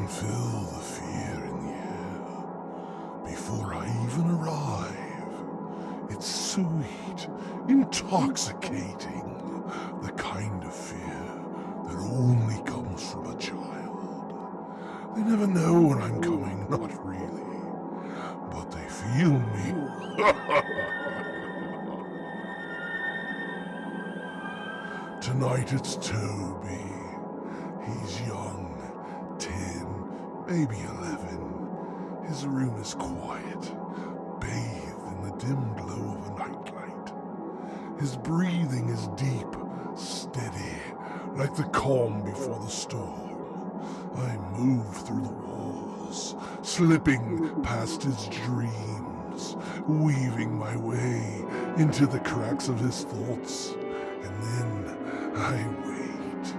can feel the fear in the air before I even arrive. It's sweet, intoxicating, the kind of fear that only comes from a child. They never know when I'm coming, not really, but they feel me. Tonight it's Toby. He's young, 10, maybe 11. His room is quiet, bathed in the dim glow of a nightlight. His breathing is deep, steady, like the calm before the storm. I move through the walls, slipping past his dreams, weaving my way into the cracks of his thoughts, and then I wait.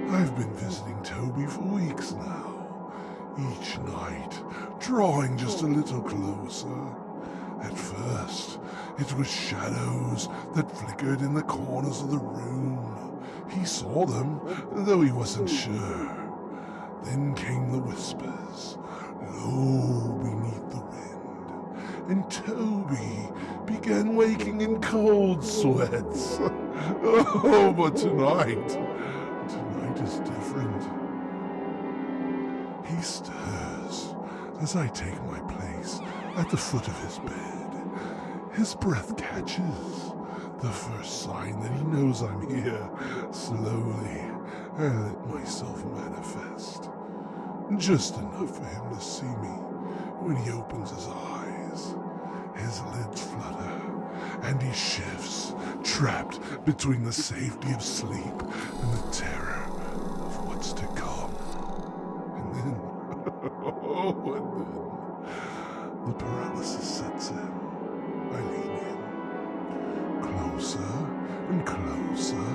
I've been visiting Toby for weeks now, each night drawing just a little closer. At first, it was shadows that flickered in the corners of the room. He saw them, though he wasn't sure. Then came the whispers, low beneath the wind, and Toby began waking in cold sweats. Oh, but tonight is different. He stirs as I take my place at the foot of his bed. His breath catches, the first sign that he knows I'm here. Slowly, I let myself manifest. Just enough for him to see me when he opens his eyes. His lids flutter, and he shifts, trapped between the safety of sleep and the terror of what's to come. And then, the paralysis sets in. I lean in, closer and closer,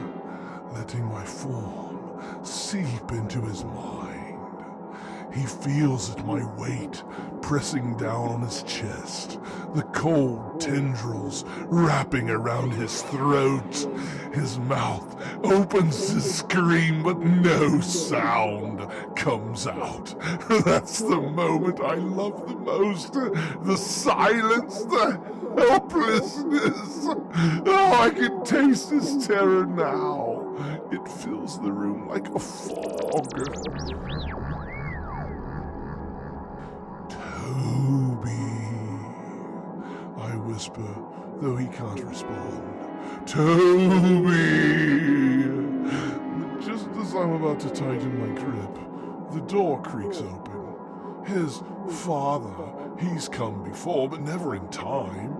letting my form seep into his mind. He feels it, my weight pressing down on his chest, the cold tendrils wrapping around his throat. His mouth opens to scream, but no sound comes out. That's the moment I love the most. The silence, the helplessness. Oh, I can taste his terror now. It fills the room like a fog. Toby, I whisper, though he can't respond. Toby! But just as I'm about to tighten my grip, the door creaks open. His father, he's come before, but never in time.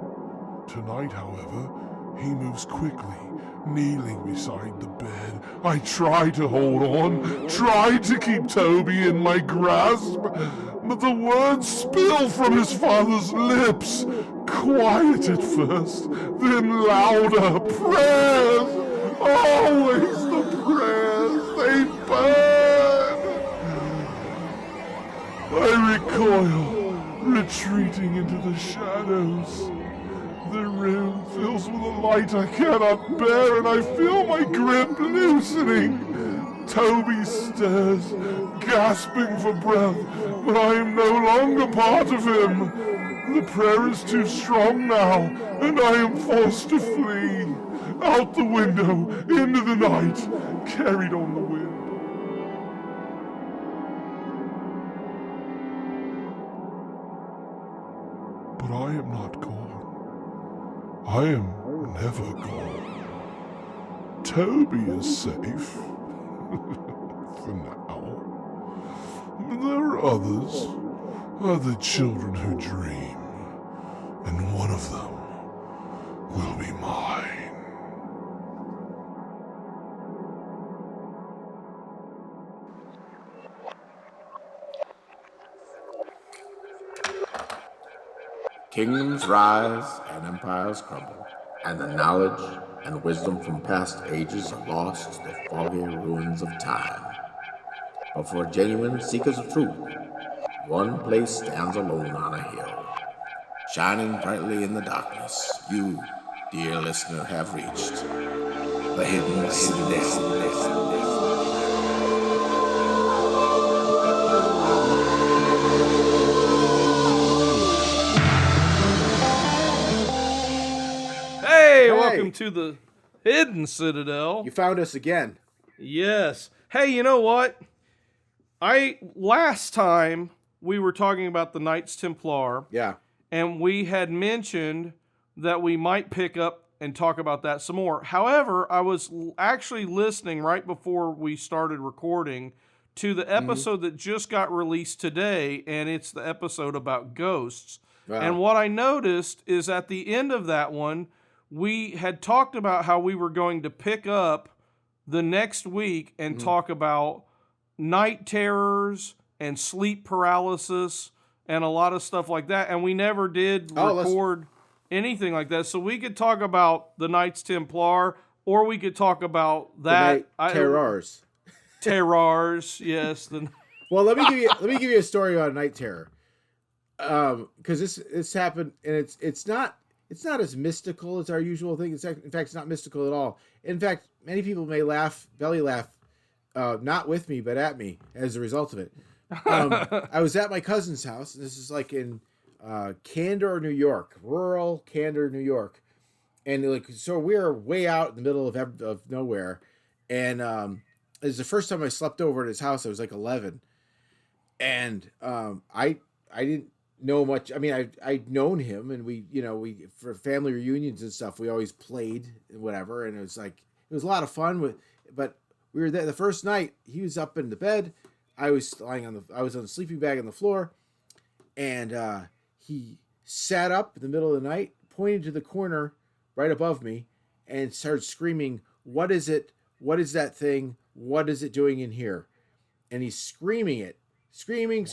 Tonight, however, he moves quickly, kneeling beside the bed. I try to hold on, try to keep Toby in my grasp, but the words spill from his father's lips. Quiet at first, then louder. Prayers! Always the prayers! They burn! I recoil, retreating into the shadows. The room fills with a light I cannot bear, and I feel my grip loosening. Toby stirs, gasping for breath, but I am no longer part of him. The prayer is too strong now, and I am forced to flee. Out the window, into the night, carried on the wind. But I am not gone. I am never gone. Toby is safe. For now. But there are others. Other children who dream. And one of them will be mine. Kingdoms rise and empires crumble, and the knowledge and wisdom from past ages are lost to the foggy ruins of time. But for genuine seekers of truth, one place stands alone on a hill, shining brightly in the darkness. You, dear listener, have reached the Hidden Citadel. to the Hidden Citadel. You found us again. Yes. Hey, you know what? Last time we were talking about the Knights Templar. Yeah. And we had mentioned that we might pick up and talk about that some more. However, I was actually listening right before we started recording to the episode that just got released today, and it's the episode about ghosts. Wow. And what I noticed is at the end of that one, we had talked about how we were going to pick up the next week and talk about night terrors and sleep paralysis and a lot of stuff like that. And we never did record anything like that. So we could talk about the Knights Templar, or we could talk about that. Terrors. Terrors, yes. Well, let me give you a story about a night terror. Because this happened, and it's not as mystical as our usual thing. In fact, it's not mystical at all. In fact, many people may belly laugh, not with me, but at me as a result of it. I was at my cousin's house. This is like in Candor, New York, rural Candor, New York, and so we're way out in the middle of nowhere. And it was the first time I slept over at his house. I was like 11, and I didn't know much. I mean, I'd known him, and we for family reunions and stuff, we always played and whatever, and it was a lot of fun. But we were there the first night. He was up in the bed. I was on the sleeping bag on the floor, and he sat up in the middle of the night, pointed to the corner right above me, and started screaming, "What is it? What is that thing? What is it doing in here?" And he's screaming it, screaming,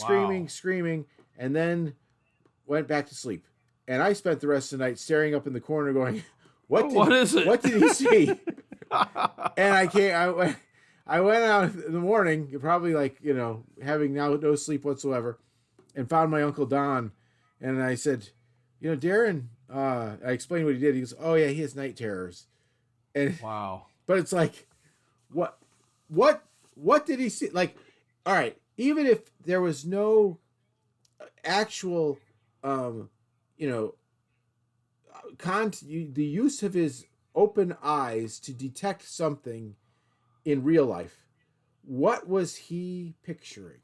and then went back to sleep. And I spent the rest of the night staring up in the corner going, what is it? What did he see? And I went out in the morning, probably having now no sleep whatsoever, and found my Uncle Don. And I said, Darren, I explained what he did. He goes, "Oh yeah, he has night terrors." And wow. But it's like, what did he see? Like, all right, even if there was no actual, the use of his open eyes to detect something in real life, what was he picturing?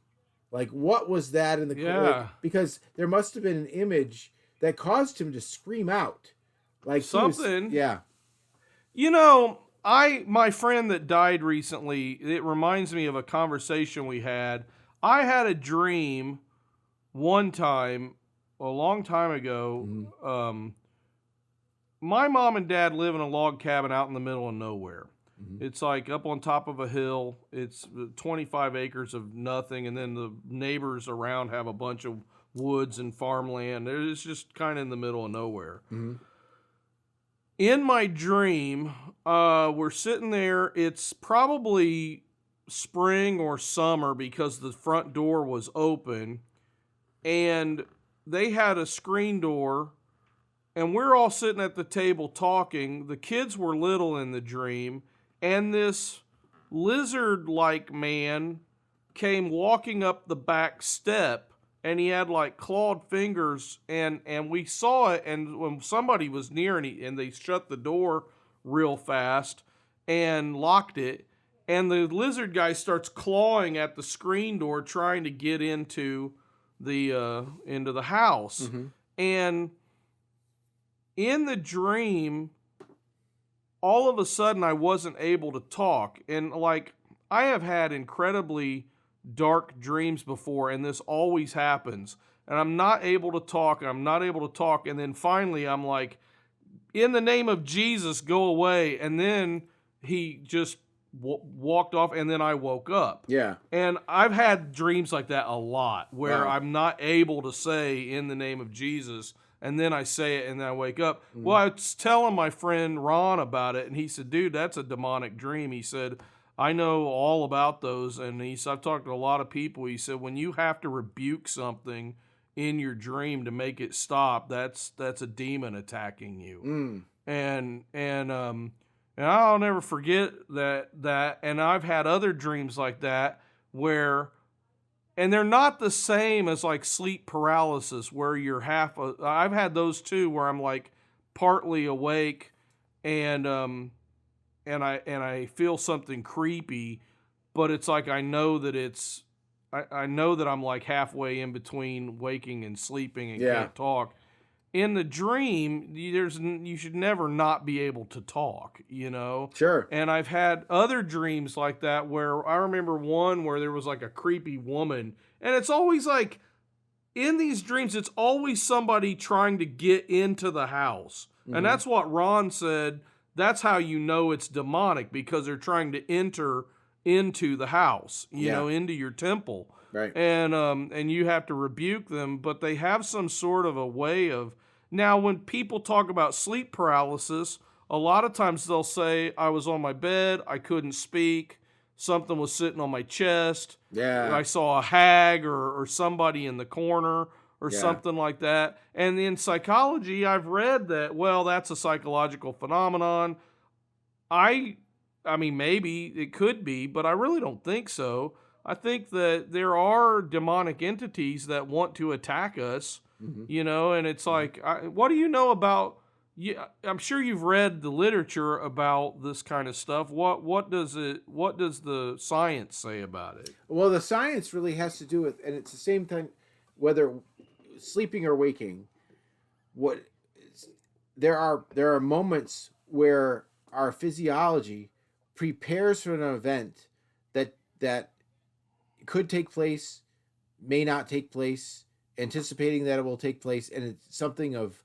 Like, what was that in the corner? Because there must have been an image that caused him to scream out, like something. Yeah. My friend that died recently, it reminds me of a conversation we had. I had a dream one time, a long time ago. My mom and dad live in a log cabin out in the middle of nowhere. It's like up on top of a hill. It's 25 acres of nothing, and then the neighbors around have a bunch of woods and farmland. It's just kind of in the middle of nowhere. In my dream, we're sitting there. It's probably spring or summer because the front door was open, and they had a screen door, and we're all sitting at the table talking. The kids were little in the dream, and this lizard-like man came walking up the back step, and he had like clawed fingers, and we saw it, and when somebody was near, and they shut the door real fast and locked it, and the lizard guy starts clawing at the screen door trying to get into the house. And in the dream, all of a sudden I wasn't able to talk, and I have had incredibly dark dreams before, and this always happens, and I'm not able to talk, and then finally I'm like, "In the name of Jesus, go away," and then he just walked off, and then I woke up. Yeah. And I've had dreams like that a lot, where I'm not able to say "in the name of Jesus," and then I say it, and then I wake up. Well, I was telling my friend Ron about it, and he said, "Dude, that's a demonic dream." He said, "I know all about those," and he said, "I've talked to a lot of people." He said, "When you have to rebuke something in your dream to make it stop, that's a demon attacking you." And I'll never forget that. And I've had other dreams like that where, and they're not the same as like sleep paralysis where you're I've had those too where I'm like partly awake and I feel something creepy, but it's like I know that I know that I'm like halfway in between waking and sleeping and can't talk. In the dream, you should never not be able to talk, you know? Sure. And I've had other dreams like that where I remember one where there was like a creepy woman, and it's always like, in these dreams, it's always somebody trying to get into the house. And that's what Ron said. That's how you know it's demonic, because they're trying to enter into the house, you know, into your temple. Right. And you have to rebuke them, but they have some sort of a way of. Now, when people talk about sleep paralysis, a lot of times they'll say, I was on my bed, I couldn't speak, something was sitting on my chest, I saw a hag or somebody in the corner or something like that. And in psychology, I've read that, well, that's a psychological phenomenon. I mean, maybe it could be, but I really don't think so. I think that there are demonic entities that want to attack us, you know, and it's like, what do you know about, I'm sure you've read the literature about this kind of stuff. What does the science say about it? Well, the science really has to do with, and it's the same thing, whether sleeping or waking. There are moments where our physiology prepares for an event that could take place, may not take place, anticipating that it will take place, and it's something of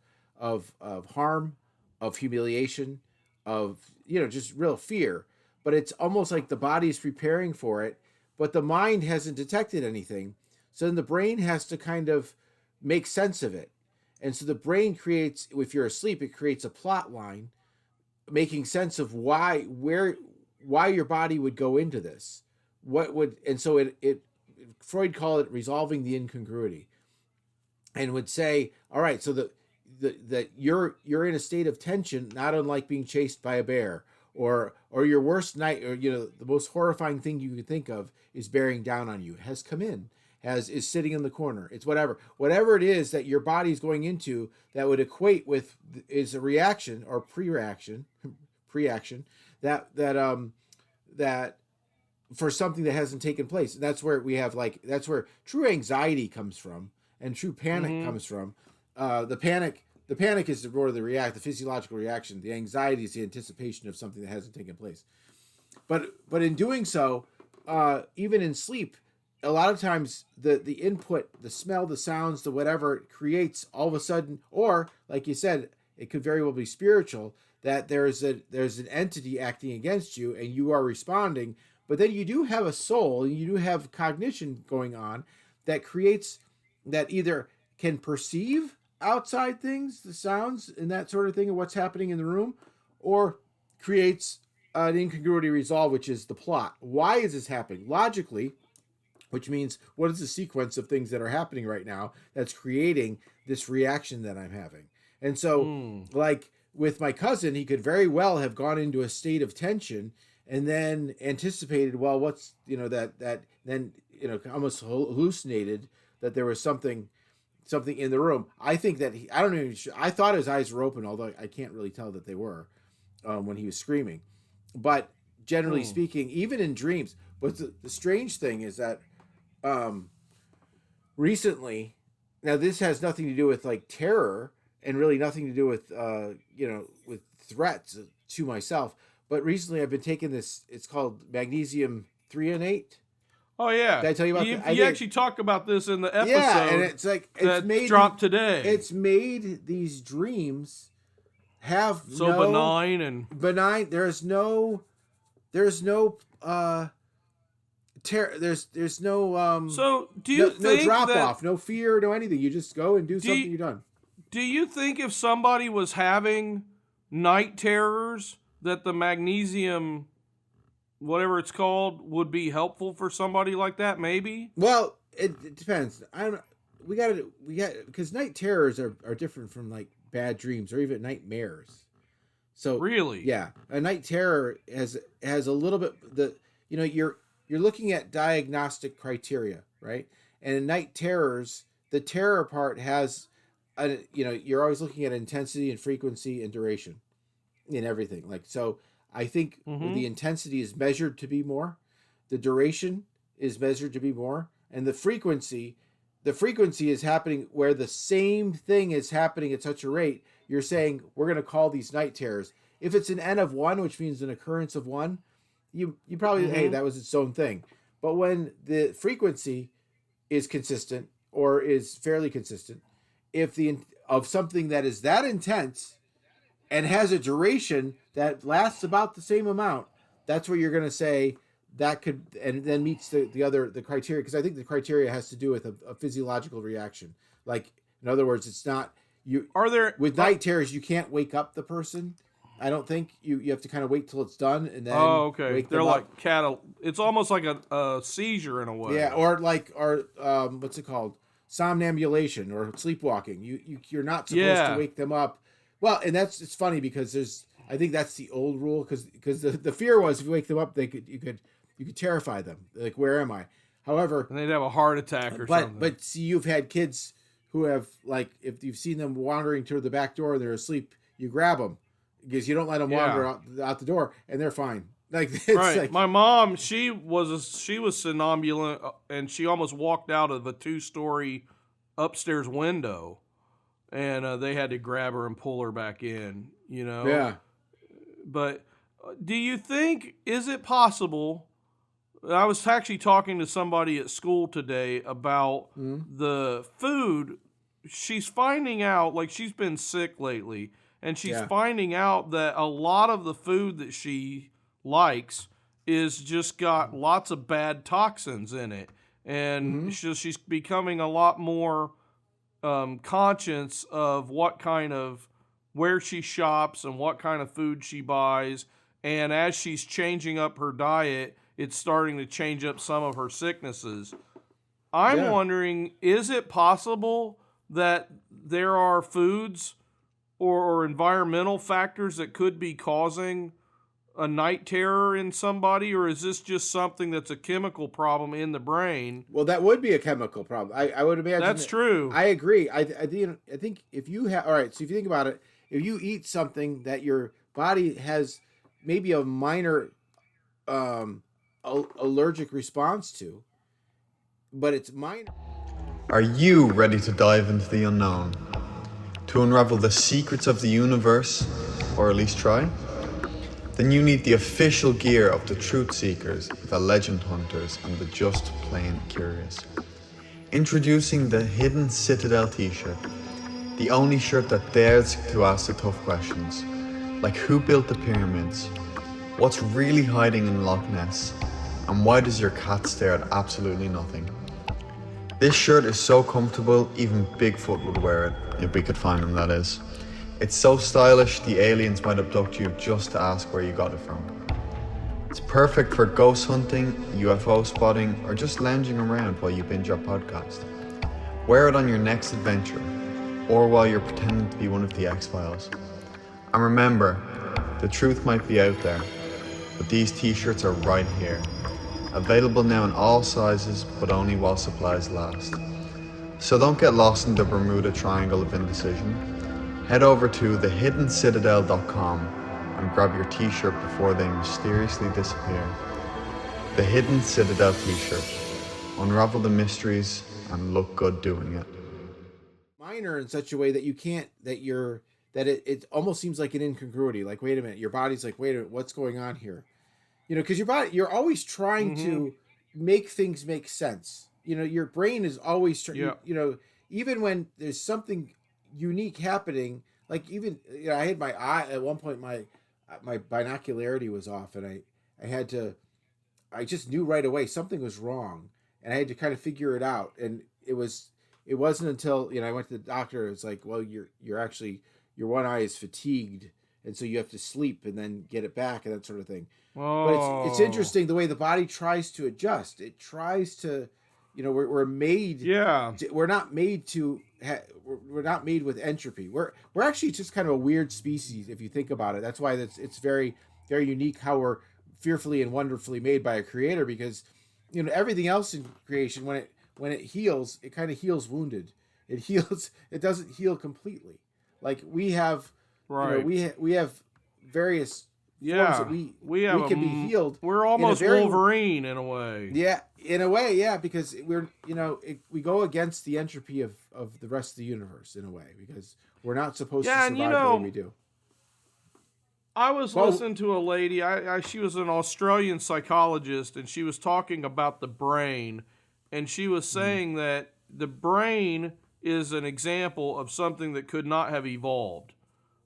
harm, of humiliation, of, you know, just real fear. But it's almost like the body is preparing for it, but the mind hasn't detected anything. So then the brain has to kind of make sense of it. And so the brain creates, if you're asleep, it creates a plot line, making sense of why your body would go into this. And so it Freud called it resolving the incongruity, and would say, all right, so that you're in a state of tension, not unlike being chased by a bear, or your worst night, or, you know, the most horrifying thing you could think of is bearing down on you, has come in, is sitting in the corner. It's whatever it is that your body's going into, that would equate with, is a reaction or preaction that for something that hasn't taken place. And that's where that's where true anxiety comes from, and true panic comes from. The panic is the physiological reaction. The anxiety is the anticipation of something that hasn't taken place. But in doing so, even in sleep, a lot of times the input, the smell, the sounds, the whatever, it creates all of a sudden, or like you said, it could very well be spiritual, that there's an entity acting against you and you are responding. But then you do have a soul, and you do have cognition going on that creates, that either can perceive outside things, the sounds and that sort of thing, and what's happening in the room, or creates an incongruity resolve, which is the plot. Why is this happening? Logically, which means, what is the sequence of things that are happening right now that's creating this reaction that I'm having? And so, like with my cousin, he could very well have gone into a state of tension and then anticipated, well, what's, you know, that then, you know, almost hallucinated that there was something in the room. I think that I thought his eyes were open, although I can't really tell that they were when he was screaming. But generally speaking, even in dreams, but the strange thing is that recently, now this has nothing to do with like terror, and really nothing to do with with threats to myself. But recently I've been taking this, it's called magnesium threonate. Oh yeah. Did I tell you about that? You actually talked about this in the episode. Yeah, and it's like, it's made dropped today. It's made these dreams have benign. There's no there's no so do you think no drop that, off, no fear, no anything. You just go and do something, you're done. Do you think if somebody was having night terrors, that the magnesium, whatever it's called, would be helpful for somebody like that? Maybe. Well, it depends. We got because night terrors are different from like bad dreams or even nightmares. So really, yeah, a night terror has a little bit you're looking at diagnostic criteria, right? And in night terrors, the terror part has you're always looking at intensity and frequency and duration. in everything. Like, so I think Mm-hmm. the intensity is measured to be more, the duration is measured to be more, and the frequency is happening where the same thing is happening at such a rate. You're saying we're going to call these night terrors. If it's an N of 1, which means an occurrence of 1, you probably, hey, that was its own thing. But when the frequency is consistent or is fairly consistent, if the of something that is that intense and has a duration that lasts about the same amount, that's where you're going to say that could, and then meets the criteria. Because I think the criteria has to do with a physiological reaction. Like, in other words, it's not you. Are there With night terrors, you can't wake up the person. I don't think you have to kind of wait till it's done and then. Oh, okay. Wake They're them like up. cattle. It's almost like a seizure in a way. Yeah, or what's it called? Somnambulation or sleepwalking. You're not supposed to wake them up. Well, and it's funny because I think that's the old rule because the fear was if you wake them up you could terrify them. Like, where am I? However, And they'd have a heart attack or something. But see, you've had kids who have, like, if you've seen them wandering toward the back door and they're asleep, you grab them because you don't let them wander out the door, and they're fine. Like, it's right. like, My mom, she was somnambulant, and she almost walked out of a 2-story upstairs window, and they had to grab her and pull her back in. You know. Yeah. But do you think, is it possible? I was actually talking to somebody at school today about the food. She's finding out, like, she's been sick lately, and she's finding out that a lot of the food that she likes is just got lots of bad toxins in it. And she's becoming a lot more conscious of where she shops and what kind of food she buys. And as she's changing up her diet, it's starting to change up some of her sicknesses. I'm wondering, is it possible that there are foods or environmental factors that could be causing a night terror in somebody, or is this just something that's a chemical problem in the brain? Well, that would be a chemical problem. I would imagine That's true. I agree. I think if you have, all right, so if you think about it, if you eat something that your body has maybe a minor allergic response to, but it's minor. Are you ready to dive into the unknown? To unravel the secrets of the universe, or at least try? Then you need the official gear of the truth seekers, the legend hunters, and the just plain curious. Introducing the Hidden Citadel t-shirt, the only shirt that dares to ask the tough questions, like who built the pyramids, what's really hiding in Loch Ness, and why does your cat stare at absolutely nothing? This shirt is so comfortable, even BigFoot would wear it, if we could find him, that is. It's so stylish, the aliens might abduct you just to ask where you got it from. It's perfect for ghost hunting, UFO spotting, or just lounging around while you binge our podcast. Wear it on your next adventure, or while you're pretending to be one of the X-Files. And remember, the truth might be out there, but these t-shirts are right here. Available now in all sizes, but only while supplies last. So don't get lost in the Bermuda Triangle of indecision. Head over to thehiddencitadel.com and grab your t-shirt before they mysteriously disappear. The Hidden Citadel t-shirt. Unravel the mysteries and look good doing it. Minor in such a way that you can't, it almost seems like an incongruity. Like, wait a minute, your body's like, wait a minute, what's going on here? You know, because your body, you're always trying to make things make sense. You know, your brain is always trying, you know, even when there's something unique happening, like even, you know, I had my eye, at one point, my binocularity was off, and I just knew right away something was wrong, and I had to kind of figure it out. And it wasn't until, you know, I went to the doctor, it's like, well, you're actually, your one eye is fatigued, and so you have to sleep and then get it back and that sort of thing. Oh. But it's interesting the way the body tries to adjust. It tries to, you know, we're made. Yeah. We're not made to. We're not made with entropy. We're actually just kind of a weird species if you think about it. That's why it's very, very unique how we're fearfully and wonderfully made by a creator, because, you know, everything else in creation, when it heals, it kind of heals wounded. It heals. It doesn't heal completely. Like we have. Right. You know, we have various forms Yeah, that we have can be healed. We're almost Wolverine in a way. Yeah, in a way, yeah, because we're we go against the entropy of the rest of the universe in a way, because we're not supposed to survive the way we do. I was listening to a lady. She was an Australian psychologist, and she was talking about the brain, and she was saying that the brain is an example of something that could not have evolved.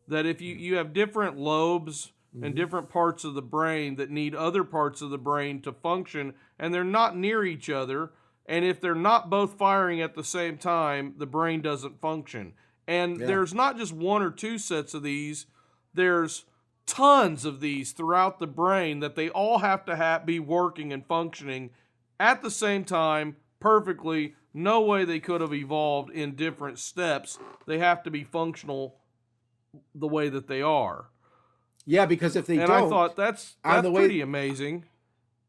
That if you have different lobes and different parts of the brain that need other parts of the brain to function, and they're not near each other, and if they're not both firing at the same time, the brain doesn't function. And there's not just one or two sets of these, there's tons of these throughout the brain that they all have to be working and functioning at the same time perfectly. No way they could have evolved in different steps. They have to be functional the way that they are. Yeah, because if they don't, I thought that's pretty amazing.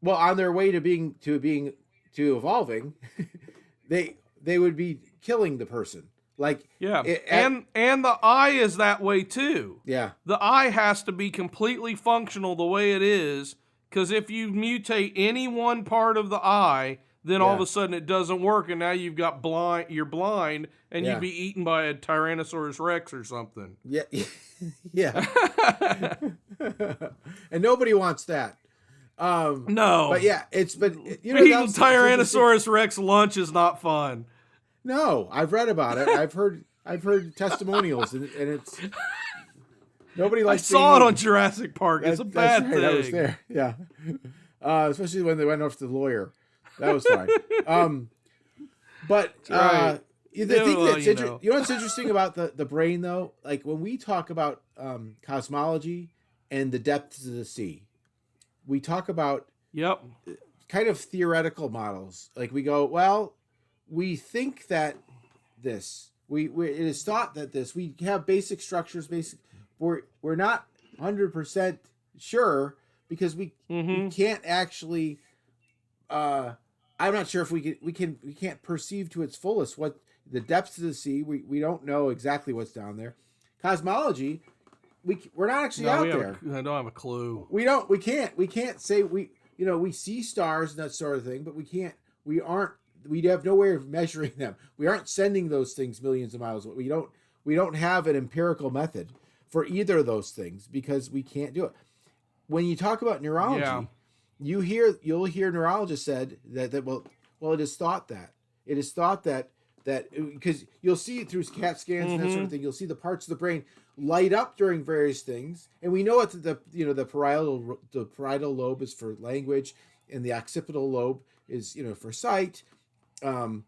Well, on their way to evolving, they would be killing the person. Like and the eye is that way too. Yeah, the eye has to be completely functional the way it is, because if you mutate any one part of the eye, then all of a sudden it doesn't work, and now you've got you're blind, and you'd be eaten by a Tyrannosaurus Rex or something. Yeah, yeah. And nobody wants that. No, but yeah, eating Tyrannosaurus Rex lunch is not fun. No, I've read about it. I've heard testimonials, and it's nobody likes. I saw it on Jurassic Park. It's a bad thing. I was there. Yeah, especially when they went off to the lawyer. That was fine. But the thing that's you know what's interesting about the brain, though? Like when we talk about cosmology and the depths of the sea, we talk about kind of theoretical models. Like we go, well, we think that this, it is thought that this, we have basic structures, we're not 100% sure, because we can't actually, I'm not sure if we can't perceive to its fullest what the depths of the sea. We don't know exactly what's down there. Cosmology, we're not actually out there. I don't have a clue. We can't say we see stars and that sort of thing, but we have no way of measuring them. We aren't sending those things millions of miles. We don't have an empirical method for either of those things, because we can't do it. When you talk about neurology, you'll hear neurologists said that well, it is thought that because you'll see it through CAT scans and that sort of thing. You'll see the parts of the brain light up during various things, and we know that the parietal lobe is for language, and the occipital lobe is for sight. I was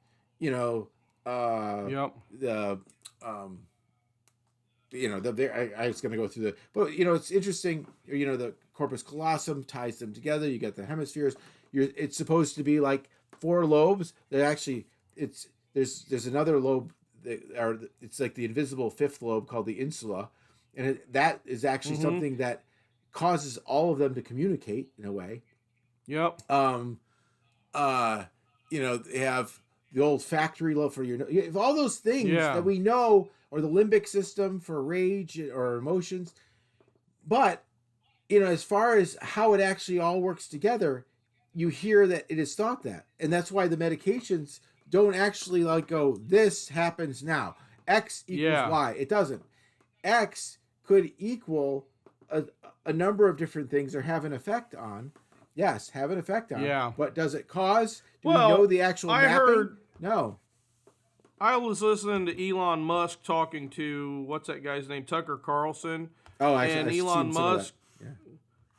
going to go through but it's interesting. The corpus callosum ties them together. You got the hemispheres. It's supposed to be like 4 lobes. That actually there's another lobe it's like the invisible 5th lobe called the insula, and that is actually something that causes all of them to communicate in a way. Yep. They have the olfactory lobe for you have all those things that we know, or the limbic system for rage or emotions. But, as far as how it actually all works together, you hear that it is thought that. And that's why the medications don't actually go, this happens now. X equals Y. It doesn't. X could equal a number of different things, or have an effect on. Yes, have an effect on. Yeah. But does it cause? Do we know the actual mapping? No. I was listening to Elon Musk talking to, what's that guy's name? Tucker Carlson. Oh, and Elon Musk.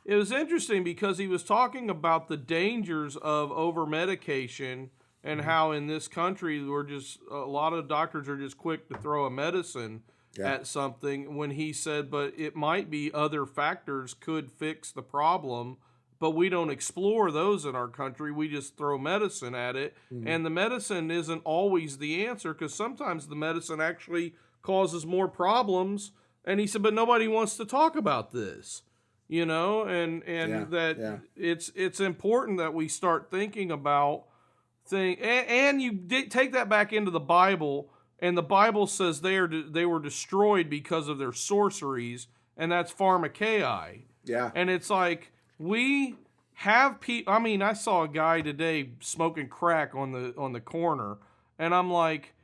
It was interesting because he was talking about the dangers of over medication, and how in this country a lot of doctors are just quick to throw a medicine at something, when he said, but it might be other factors could fix the problem. But we don't explore those in our country. We just throw medicine at it. And the medicine isn't always the answer, because sometimes the medicine actually causes more problems. And he said, but nobody wants to talk about this, it's important that we start thinking about things. And you take that back into the Bible, and the Bible says they were destroyed because of their sorceries. and that's pharmakeia. Yeah. And it's like, we have people. I mean, I saw a guy today smoking crack on the corner, and I'm like,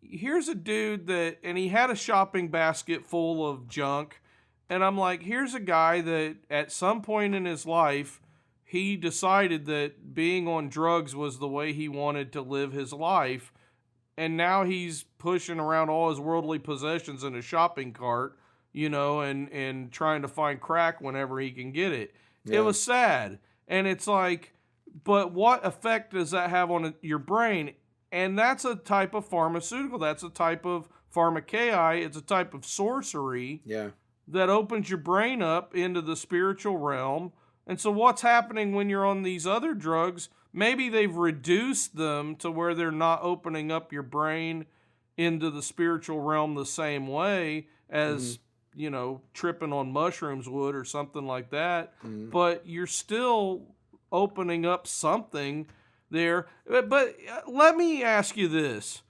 here's a dude that, and he had a shopping basket full of junk, and I'm like, here's a guy that at some point in his life, he decided that being on drugs was the way he wanted to live his life, and now he's pushing around all his worldly possessions in a shopping cart, and trying to find crack whenever he can get it. Yeah. It was sad. And it's like, but what effect does that have on your brain? And that's a type of pharmaceutical. That's a type of pharmakeia. It's a type of sorcery that opens your brain up into the spiritual realm. And so what's happening when you're on these other drugs? Maybe they've reduced them to where they're not opening up your brain into the spiritual realm the same way as, tripping on mushrooms would or something like that. But you're still opening up something there. But let me ask you this.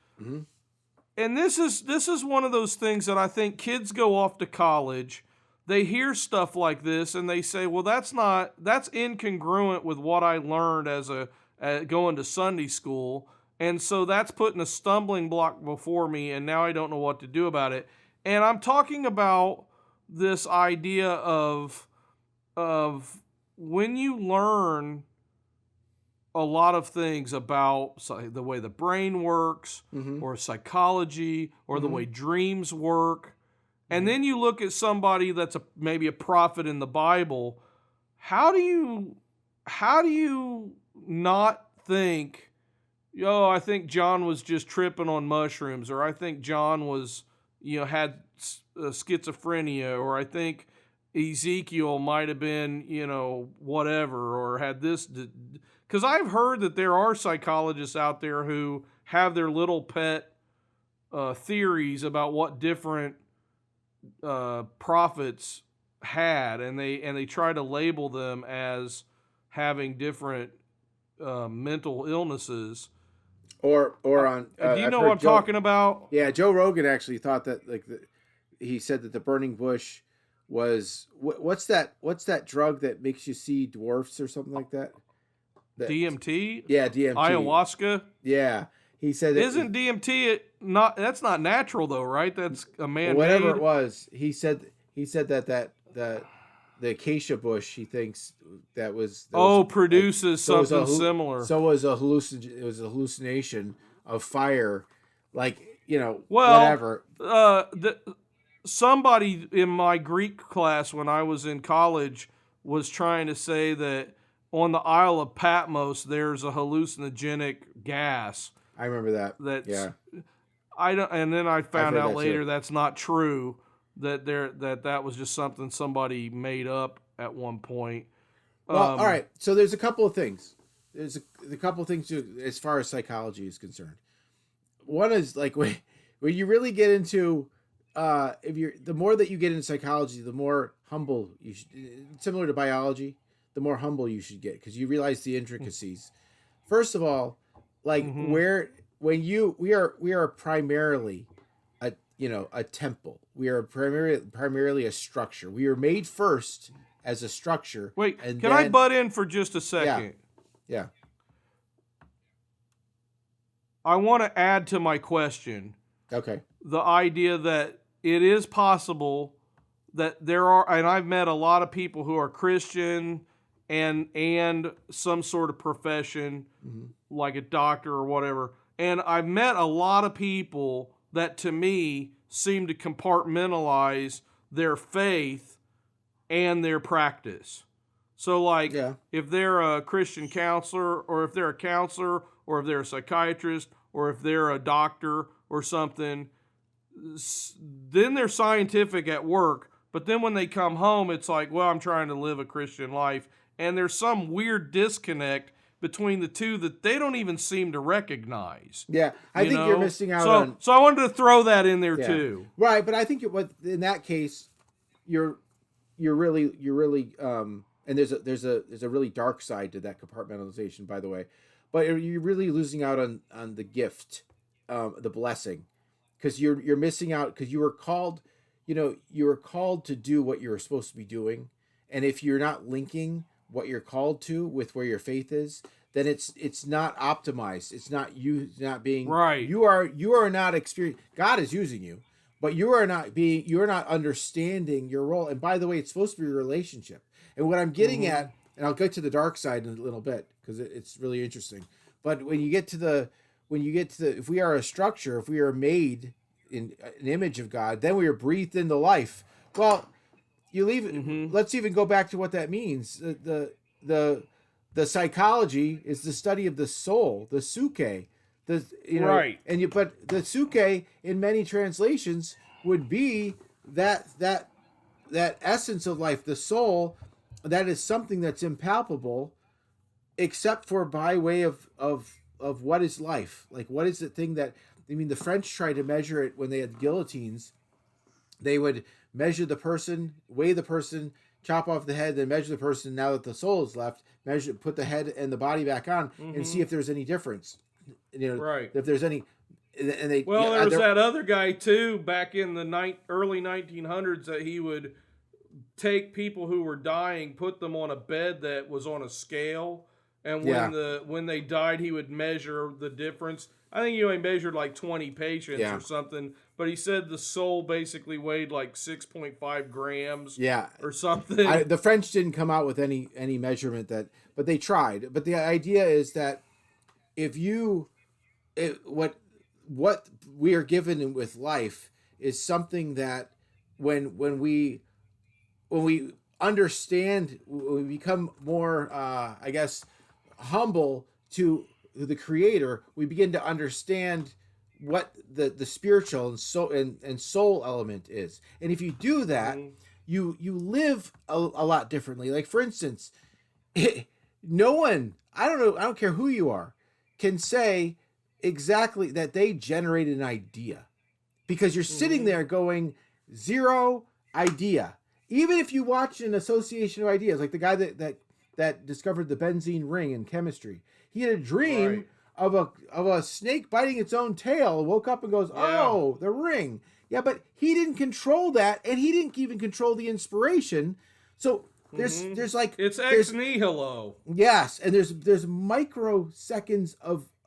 And this is one of those things that I think kids go off to college, they hear stuff like this and they say, well, that's incongruent with what I learned as going to Sunday school. And so that's putting a stumbling block before me, and now I don't know what to do about it. And I'm talking about this idea of when you learn a lot of things about the way the brain works, or psychology, or the way dreams work, and then you look at somebody that's maybe a prophet in the Bible, how do you not think, I think John was just tripping on mushrooms, or I think John was, had schizophrenia, or I think Ezekiel might have been, whatever, or had this. Because I've heard that there are psychologists out there who have their little pet theories about what different prophets had, and they try to label them as having different mental illnesses. Or on. Do you know what I'm talking about? Yeah, Joe Rogan actually thought that, he said that the burning bush was what's that drug that makes you see dwarfs or something like that? DMT? Yeah, DMT. Ayahuasca? Yeah. He said isn't DMT that's not natural though, right? That's a man-made. Whatever it was, he said that the acacia bush, he thinks produces something similar. So it was a hallucination of fire, whatever. Somebody in my Greek class when I was in college was trying to say that on the Isle of Patmos there's a hallucinogenic gas. I remember that. And then I found out later too. that's not true. That was just something somebody made up at one point. Well, all right. So there's a couple of things. There's a couple of things as far as psychology is concerned. One is when you really get into the more that you get into psychology, the more humble you should. Similar to biology, the more humble you should get because you realize the intricacies. First of all, we are primarily a temple. We are primarily a structure. We are made first as a structure. Wait, can I butt in for just a second? Yeah. I want to add to my question. Okay. The idea that it is possible that there are, and I've met a lot of people who are Christian and some sort of profession, like a doctor or whatever. And I've met a lot of people that to me seem to compartmentalize their faith and their practice. So if they're a Christian counselor, or if they're a counselor, or if they're a psychiatrist, or if they're a doctor or something, then they're scientific at work. But then when they come home, it's like, well, I'm trying to live a Christian life. And there's some weird disconnect between the two that they don't even seem to recognize. Yeah, I think you're missing out on. So I wanted to throw that in there too. Right, but I think in that case, you're really and there's a really dark side to that compartmentalization, by the way. But you're really losing out on the gift, the blessing, because you're missing out because you were called you're called to do what you're supposed to be doing, and if you're not linking what you're called to with where your faith is, then it's not optimized. It's not you not being Right. You are not experiencing. God is using you, but you're not understanding your role. And by the way, it's supposed to be a relationship. And what I'm getting at, and I'll get to the dark side in a little bit because it's really interesting. But when you get to the if we are a structure, if we are made in an image of God, then we are breathed into life. Well, let's even go back to what that means. The psychology is the study of the soul, the suke. Right. But the suke in many translations would be that essence of life, the soul, that is something that's impalpable, except for by way of what is life. Like, what is the thing that, the French tried to measure it when they had guillotines. They would measure the person, weigh the person, chop off the head, then measure the person. Now that the soul is left, put the head and the body back on, and see if there's any difference. Right. If there's any, and they. Well, there was that other guy too back in the early 1900s that he would take people who were dying, put them on a bed that was on a scale, and when they died, he would measure the difference. I think he only measured like 20 patients or something, but he said the soul basically weighed like 6.5 grams or something. The French didn't come out with any measurement but they tried. But the idea is that what we are given with life is something that when we understand, we become more, humble to the Creator, we begin to understand what the spiritual and soul element is. And if you do that, you live a lot differently. Like, for instance, no one, I don't care who you are, can say exactly that they generated an idea, because you're sitting there going, zero idea. Even if you watch an association of ideas, like the guy that discovered the benzene ring in chemistry, he had a dream of a snake biting its own tail, woke up and goes, oh, the ring. Yeah, but he didn't control that, and he didn't even control the inspiration. So there's like, it's ex nihilo. Yes, and there's microseconds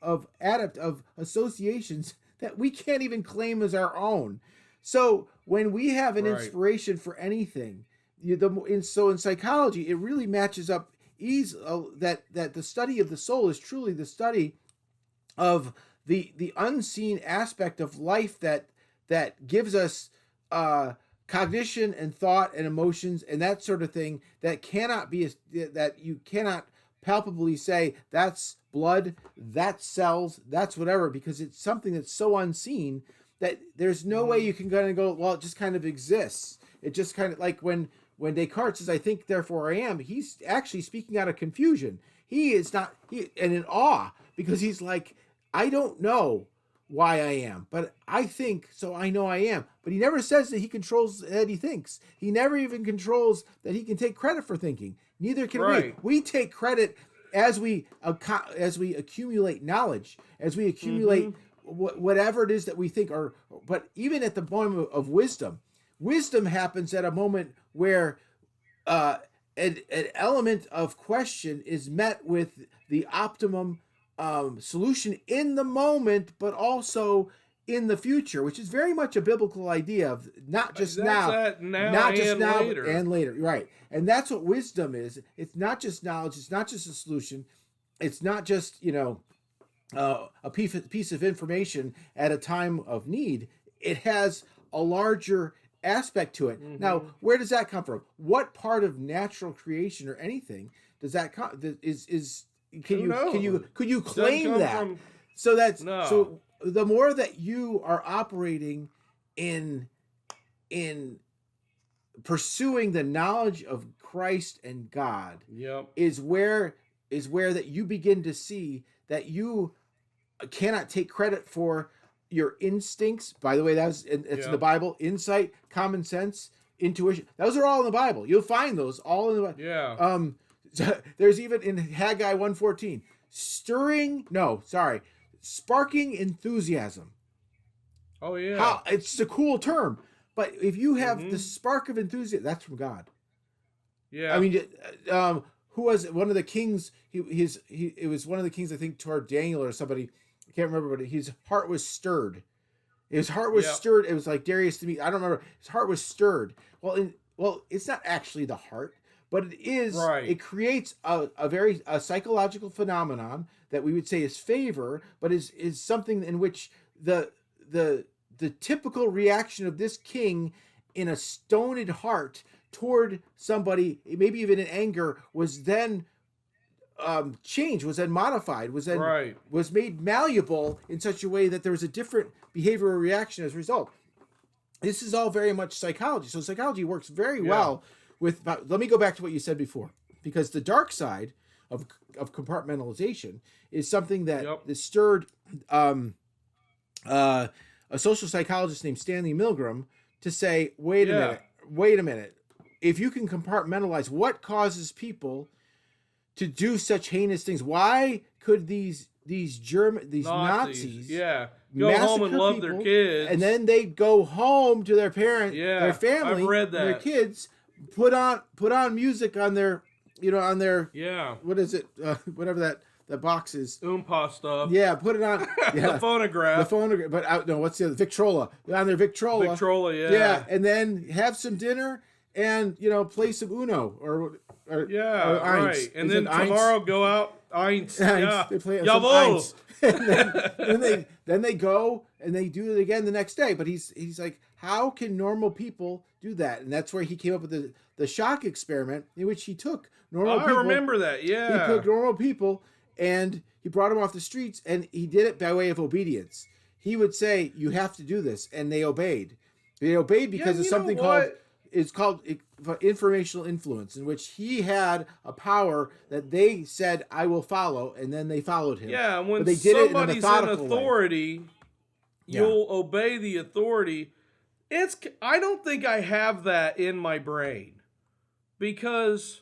of associations that we can't even claim as our own. So when we have an inspiration for anything, in psychology, it really matches up that the study of the soul is truly the study of the unseen aspect of life that gives us cognition and thought and emotions and that sort of thing that you cannot palpably say that's blood, that's cells, that's whatever, because it's something that's so unseen that there's no way you can kind of go, well, it just kind of exists. It just kind of, like when Descartes says, I think, therefore I am, he's actually speaking out of confusion. He is not, and in awe, because he's like, I don't know why I am, but I think, so I know I am. But he never says that he controls that he thinks. He never even controls that he can take credit for thinking. Neither can we. We take credit as we accumulate knowledge, as we accumulate whatever it is that we think are. But even at the moment of wisdom happens at a moment where an element of question is met with the optimum solution in the moment, but also in the future, which is very much a biblical idea of not just later. And later, right? And that's what wisdom is. It's not just knowledge. It's not just a solution. It's not just a piece of information at a time of need. It has a larger aspect to it. Now, where does that come from? What part of natural creation or anything does that come? Could you claim that? So the more that you are operating in pursuing the knowledge of Christ and God, is where that you begin to see that you cannot take credit for your instincts. By the way, it's in the Bible. Insight, common sense, intuition. Those are all in the Bible. You'll find those all in the Bible. Yeah. There's even in Haggai 1:14, sparking enthusiasm. Oh yeah. It's a cool term, But if you have the spark of enthusiasm, that's from God. Yeah. I mean, who was it? One of the kings? It was one of the kings, I think, toward Daniel or somebody. I can't remember, but his heart was stirred. His heart was stirred. It was like Darius to me. I don't remember. His heart was stirred. Well, it's not actually the heart, but it is. Right. It creates a very psychological phenomenon that we would say is favor, but is something in which the typical reaction of this king in a stoned heart toward somebody, maybe even in anger, was then changed, was then modified, was then was made malleable in such a way that there was a different behavioral reaction as a result. This is all very much psychology. So psychology works very well with. Let me go back to what you said before, because the dark side of compartmentalization is something that stirred a social psychologist named Stanley Milgram to say, wait a minute. If you can compartmentalize what causes people to do such heinous things, why could these Nazis go home and love their kids, and then they go home to their parent, their family, I've read that. Their kids, put on music on their what is it, whatever that box is, Oompa stuff. Yeah, put it on. Yeah. The phonograph. But no, what's the other? Victrola. On their Victrola. Victrola, yeah. Yeah, and then have some dinner and play some Uno or right. And then tomorrow go out. Eins. Yeah. They play Jawohl. and then they go and they do it again the next day. But he's like, how can normal people do that? And that's where he came up with the shock experiment, in which he took normal people. I remember that. Yeah. He took normal people and he brought them off the streets, and he did it by way of obedience. He would say, you have to do this, and they obeyed. They obeyed because of something called informational influence, in which he had a power that they said, I will follow, and then they followed him. Yeah, when they did somebody's in authority, you'll obey the authority. I don't think I have that in my brain, because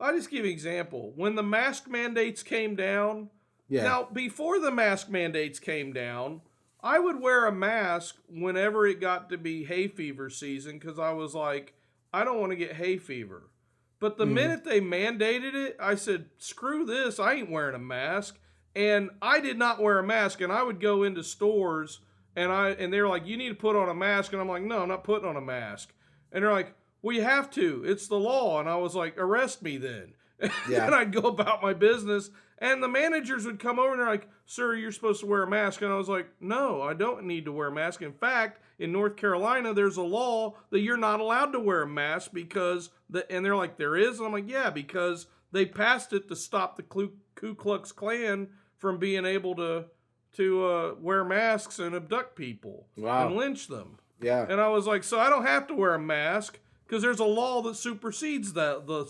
I'll just give you an example. When the mask mandates came down, now before the mask mandates came down, I would wear a mask whenever it got to be hay fever season, because I was like, I don't want to get hay fever. But the minute they mandated it, I said, screw this, I ain't wearing a mask. And I did not wear a mask, and I would go into stores, and they were like, you need to put on a mask. And I'm like, no, I'm not putting on a mask. And they're like, well, you have to. It's the law. And I was like, arrest me then. And I'd go about my business. And the managers would come over and they're like, sir, you're supposed to wear a mask. And I was like, no, I don't need to wear a mask. In fact, in North Carolina, there's a law that you're not allowed to wear a mask because, and they're like, there is? And I'm like, yeah, because they passed it to stop the Ku Klux Klan from being able to wear masks and abduct people and lynch them. Yeah. And I was like, so I don't have to wear a mask because there's a law that supersedes the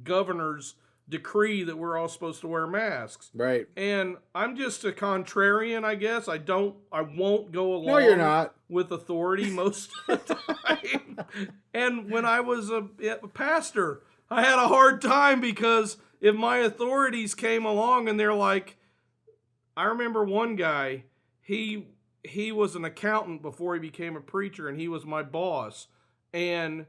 governor's decree that we're all supposed to wear masks. Right. And I'm just a contrarian, I guess. I won't go along No, you're not. with authority most of the time. And when I was a pastor, I had a hard time because if my authorities came along and they're like, I remember one guy, he was an accountant before he became a preacher, and he was my boss. And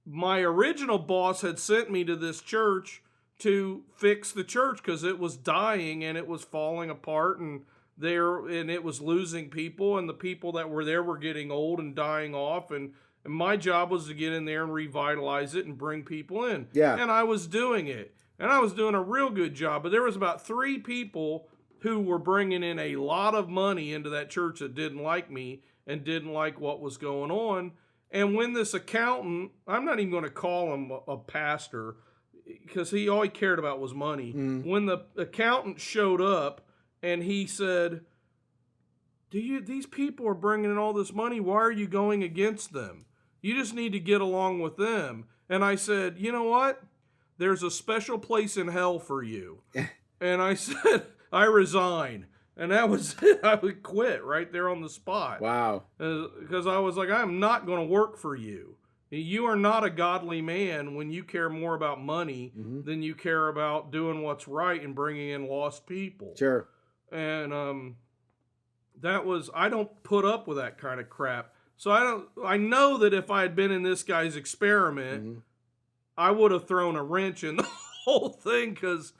my original boss had sent me to this church to fix the church because it was dying and it was falling apart, and it was losing people, and the people that were there were getting old and dying off, and my job was to get in there and revitalize it and bring people in. Yeah. And I was doing it, and I was doing a real good job, but there was about 3 people who were bringing in a lot of money into that church that didn't like me and didn't like what was going on. And when this accountant, I'm not even going to call him a pastor, because all he cared about was money. When the accountant showed up and he said, these people are bringing in all this money. Why are you going against them? You just need to get along with them. And I said, you know what? There's a special place in hell for you. And I said, I resign. And that was it. I would quit right there on the spot. Wow. Because I was like, I'm not going to work for you. You are not a godly man when you care more about money than you care about doing what's right and bringing in lost people. Sure. And I don't put up with that kind of crap. So I know that if I had been in this guy's experiment, I would have thrown a wrench in the whole thing, because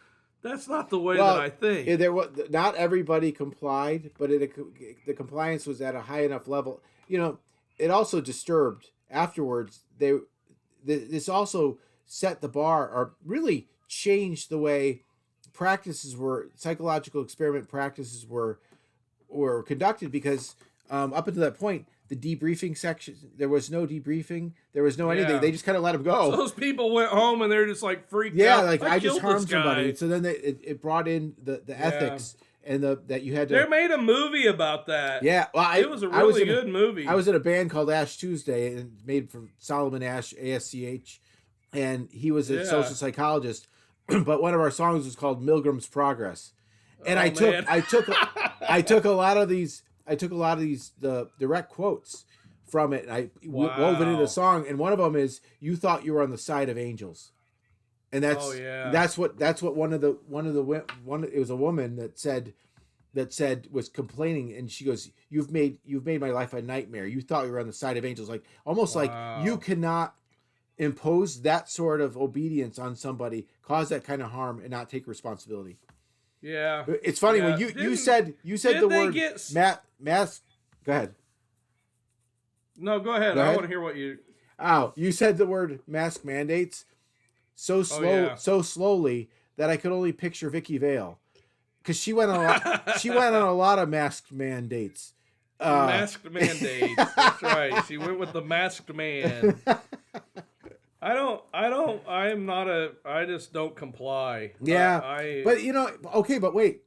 that's not the way that I think. There was not everybody complied, but the compliance was at a high enough level. You know, it also disturbed afterwards. This also set the bar, or really changed the way psychological experiment practices were conducted, because up until that point, the debriefing section, there was no debriefing, there was no anything. They just kind of let him go. So those people went home and they're just like freaked out. Yeah, like I just killed harmed somebody. So then it brought in the ethics and that you had to. They made a movie about that. Yeah, well, it was a really good movie. I was in a band called Ash Tuesday, and made from Solomon Ash, ASCH, and he was a social psychologist. But one of our songs was called Milgram's Progress, and I took a lot of these the direct quotes from it, and I wove it into the song. And one of them is, "You thought you were on the side of angels," and that's what it was a woman that said was complaining, and she goes, "You've made my life a nightmare. You thought you were on the side of angels," like almost like you cannot impose that sort of obedience on somebody, cause that kind of harm, and not take responsibility. Yeah, it's funny when you said the word mask. Go ahead. No, go ahead. I want to hear what you. Oh, you said the word mask mandates so slowly that I could only picture Vicky Vale, because she went on a lot of masked mandates. Masked mandates. That's right. She went with the masked man. I just don't comply. Yeah. But but wait.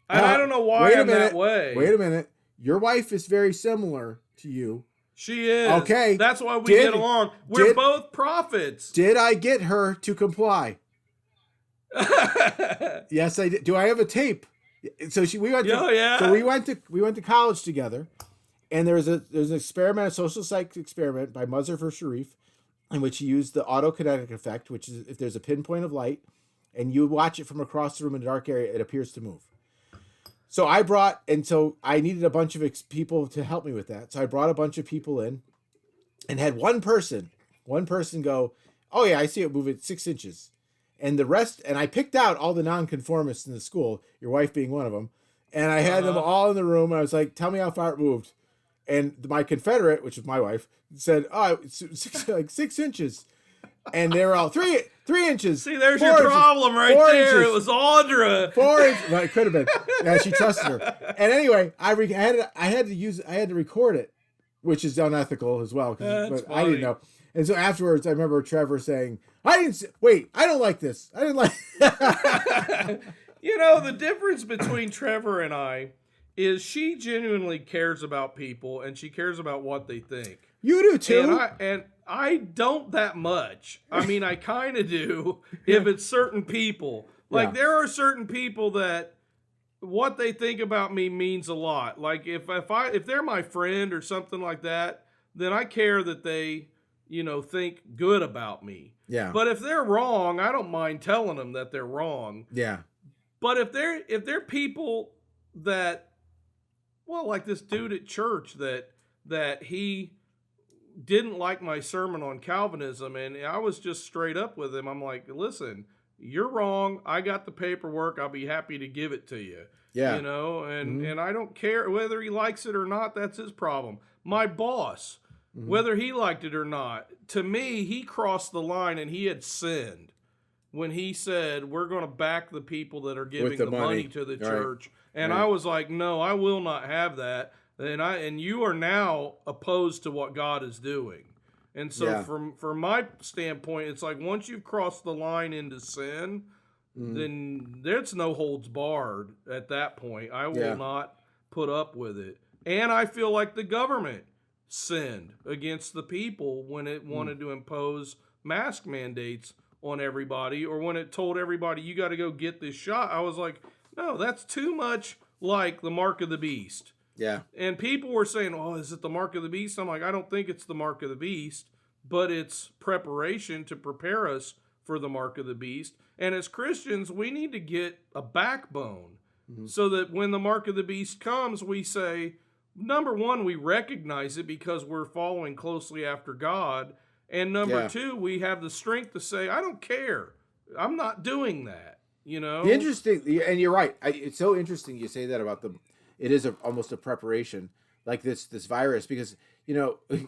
I don't know why I'm that way. Wait a minute. Your wife is very similar to you. She is. Okay. That's why we get along. We're both prophets. Did I get her to comply? Yes, I did. Do I have a tape? So we went to college together, and there's an experiment, a social psych experiment by Muzaffar Sharif, in which he used the autokinetic effect, which is if there's a pinpoint of light and you watch it from across the room in a dark area, it appears to move. So I needed a bunch of people to help me with that. So I brought a bunch of people in and had one person go, "Oh yeah, I see it moving 6 inches." And the rest, and I picked out all the nonconformists in the school, your wife being one of them. And I had them all in the room. And I was like, "Tell me how far it moved." And my Confederate, which is my wife, said, "Oh, it's 6 inches." And they were all 3 inches. See, there's your problem right there. Inches, it was Audra. 4 inches. Well, it could have been. Yeah, she trusted her. And anyway, I had to record it, which is unethical as well. But I didn't know. And so afterwards, I remember Trevor saying, I don't like this. I didn't like. The difference between Trevor and I is she genuinely cares about people, and she cares about what they think. You do too. And I don't that much. I mean, I kind of do if it's certain people. Like there are certain people that what they think about me means a lot. Like if they're my friend or something like that, then I care that they, think good about me. Yeah. But if they're wrong, I don't mind telling them that they're wrong. Yeah. But if they're people that, well, like this dude at church that he didn't like my sermon on Calvinism, and I was just straight up with him. I'm like, "Listen, you're wrong. I got the paperwork. I'll be happy to give it to you." Yeah. And I don't care whether he likes it or not. That's his problem. My boss, whether he liked it or not, to me, he crossed the line and he had sinned when he said, "We're going to back the people that are giving the money to the church." Right. And I was like, "No, I will not have that." And you are now opposed to what God is doing. And so from my standpoint, it's like once you've crossed the line into sin, then there's no holds barred at that point. I will not put up with it. And I feel like the government sinned against the people when it wanted to impose mask mandates on everybody, or when it told everybody, "You got to go get this shot." I was like, no, that's too much like the mark of the beast. Yeah. And people were saying, "Oh, is it the mark of the beast?" I'm like, I don't think it's the mark of the beast, but it's preparation to prepare us for the mark of the beast. And as Christians, we need to get a backbone so that when the mark of the beast comes, we say, number one, we recognize it because we're following closely after God. And number two, we have the strength to say, I don't care. I'm not doing that. The interesting, and you're right. It's so interesting you say that about it is almost a preparation like this virus, because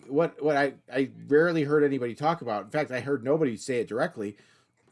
what I rarely heard anybody talk about. In fact, I heard nobody say it directly,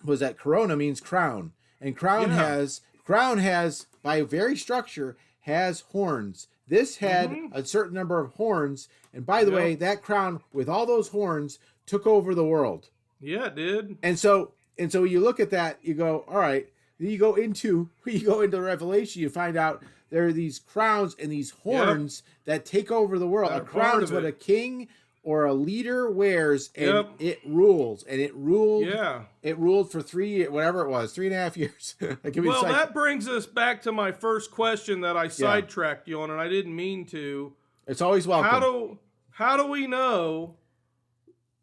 was that corona means crown, and crown has by very structure has horns. This had a certain number of horns, and by the way, that crown with all those horns took over the world. Yeah, it did. And so you look at that, you go, all right. Then you go into Revelation, you find out there are these crowns and these horns that take over the world. A crown is what a king or a leader wears, and it rules. And it ruled. Yeah. It ruled for 3 years, whatever it was, 3.5 years. That brings us back to my first question that I sidetracked you on, and I didn't mean to. It's always welcome. How do we know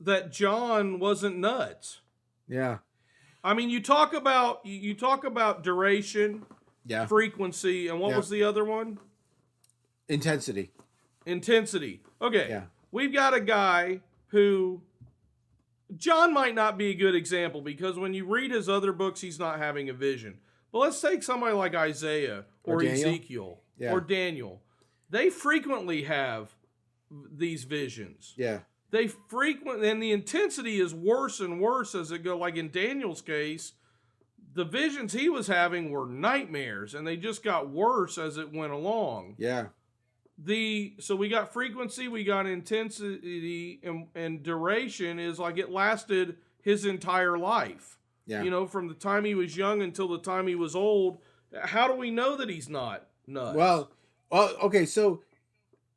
that John wasn't nuts? Yeah. I mean, you talk about duration, frequency, and what was the other one? Intensity. Okay. Yeah. We've got a guy who John might not be a good example, because when you read his other books, he's not having a vision. But let's take somebody like Isaiah or Ezekiel or Daniel. They frequently have these visions. Yeah. And the intensity is worse and worse as it goes. Like in Daniel's case, the visions he was having were nightmares, and they just got worse as it went along. Yeah. So we got frequency, we got intensity, and duration is like it lasted his entire life. Yeah. From the time he was young until the time he was old. How do we know that he's not nuts? Well, okay, so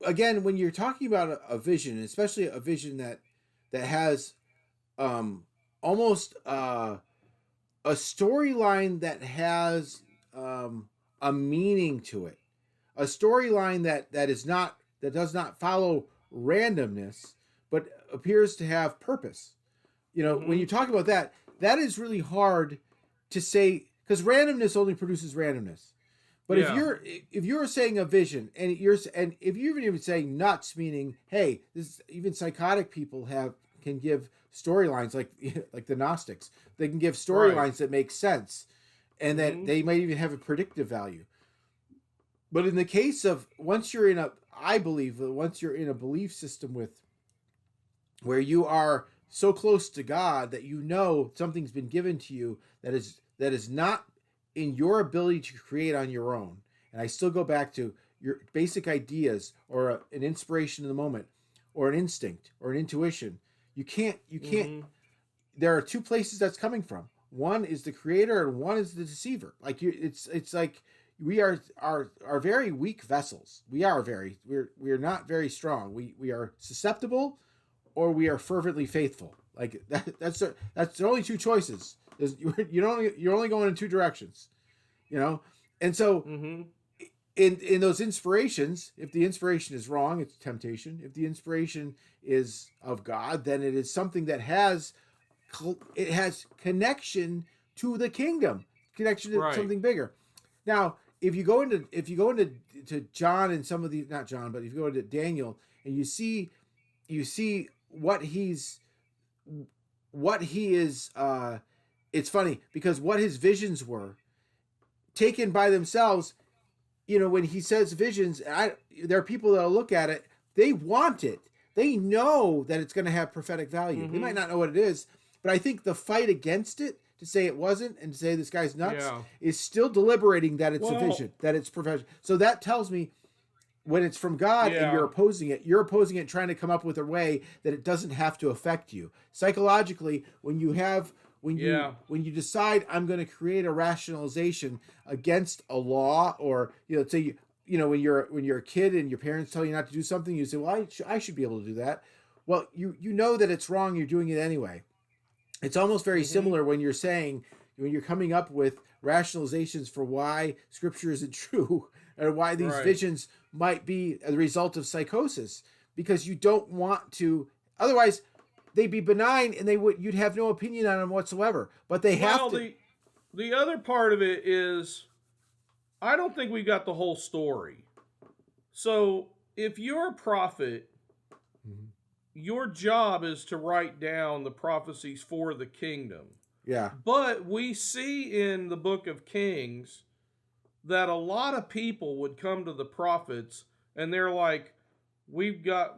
again, when you're talking about a vision, especially a vision that has almost a storyline that has a meaning to it, a storyline that does not follow randomness, but appears to have purpose. When you talk about that is really hard to say, because randomness only produces randomness. But if you're saying a vision, and if you're even saying nuts, meaning, hey, even psychotic people can give storylines like the Gnostics. They can give storylines that make sense, and that they might even have a predictive value. But in the case of once you're in a belief system where you are so close to God that something's been given to you that is not in your ability to create on your own. And I still go back to your basic ideas, or an inspiration in the moment, or an instinct, or an intuition. You can't, there are two places that's coming from. One is the creator and one is the deceiver. It's like we are very weak vessels. We're not very strong. We are susceptible, or we are fervently faithful. Like that's the only two choices. You're only going in two directions, and so in those inspirations, if the inspiration is wrong, it's temptation. If the inspiration is of God, then it is something that has connection to the kingdom, connection to something bigger. Now, if you go into John and some of the, not John, but if you go into Daniel and you see what he is. It's funny because what his visions were taken by themselves, when he says visions, there are people that'll look at it, they want it. They know that it's going to have prophetic value. They might not know what it is, but I think the fight against it, to say it wasn't and to say this guy's nuts, is still deliberating that it's a vision, that it's prophetic. So that tells me when it's from God and you're opposing it, trying to come up with a way that it doesn't have to affect you. Psychologically, when you decide I'm going to create a rationalization against a law, or say when you're a kid and your parents tell you not to do something, you say, well, I should be able to do that. Well, you know that it's wrong, you're doing it anyway. It's almost very similar when you're coming up with rationalizations for why Scripture isn't true, or why these visions might be a result of psychosis, because you don't want to. Otherwise, they'd be benign, and you'd have no opinion on them whatsoever. But they have to. The other part of it is, I don't think we got the whole story. So if you're a prophet, your job is to write down the prophecies for the kingdom. Yeah. But we see in the book of Kings that a lot of people would come to the prophets and they're like, we've got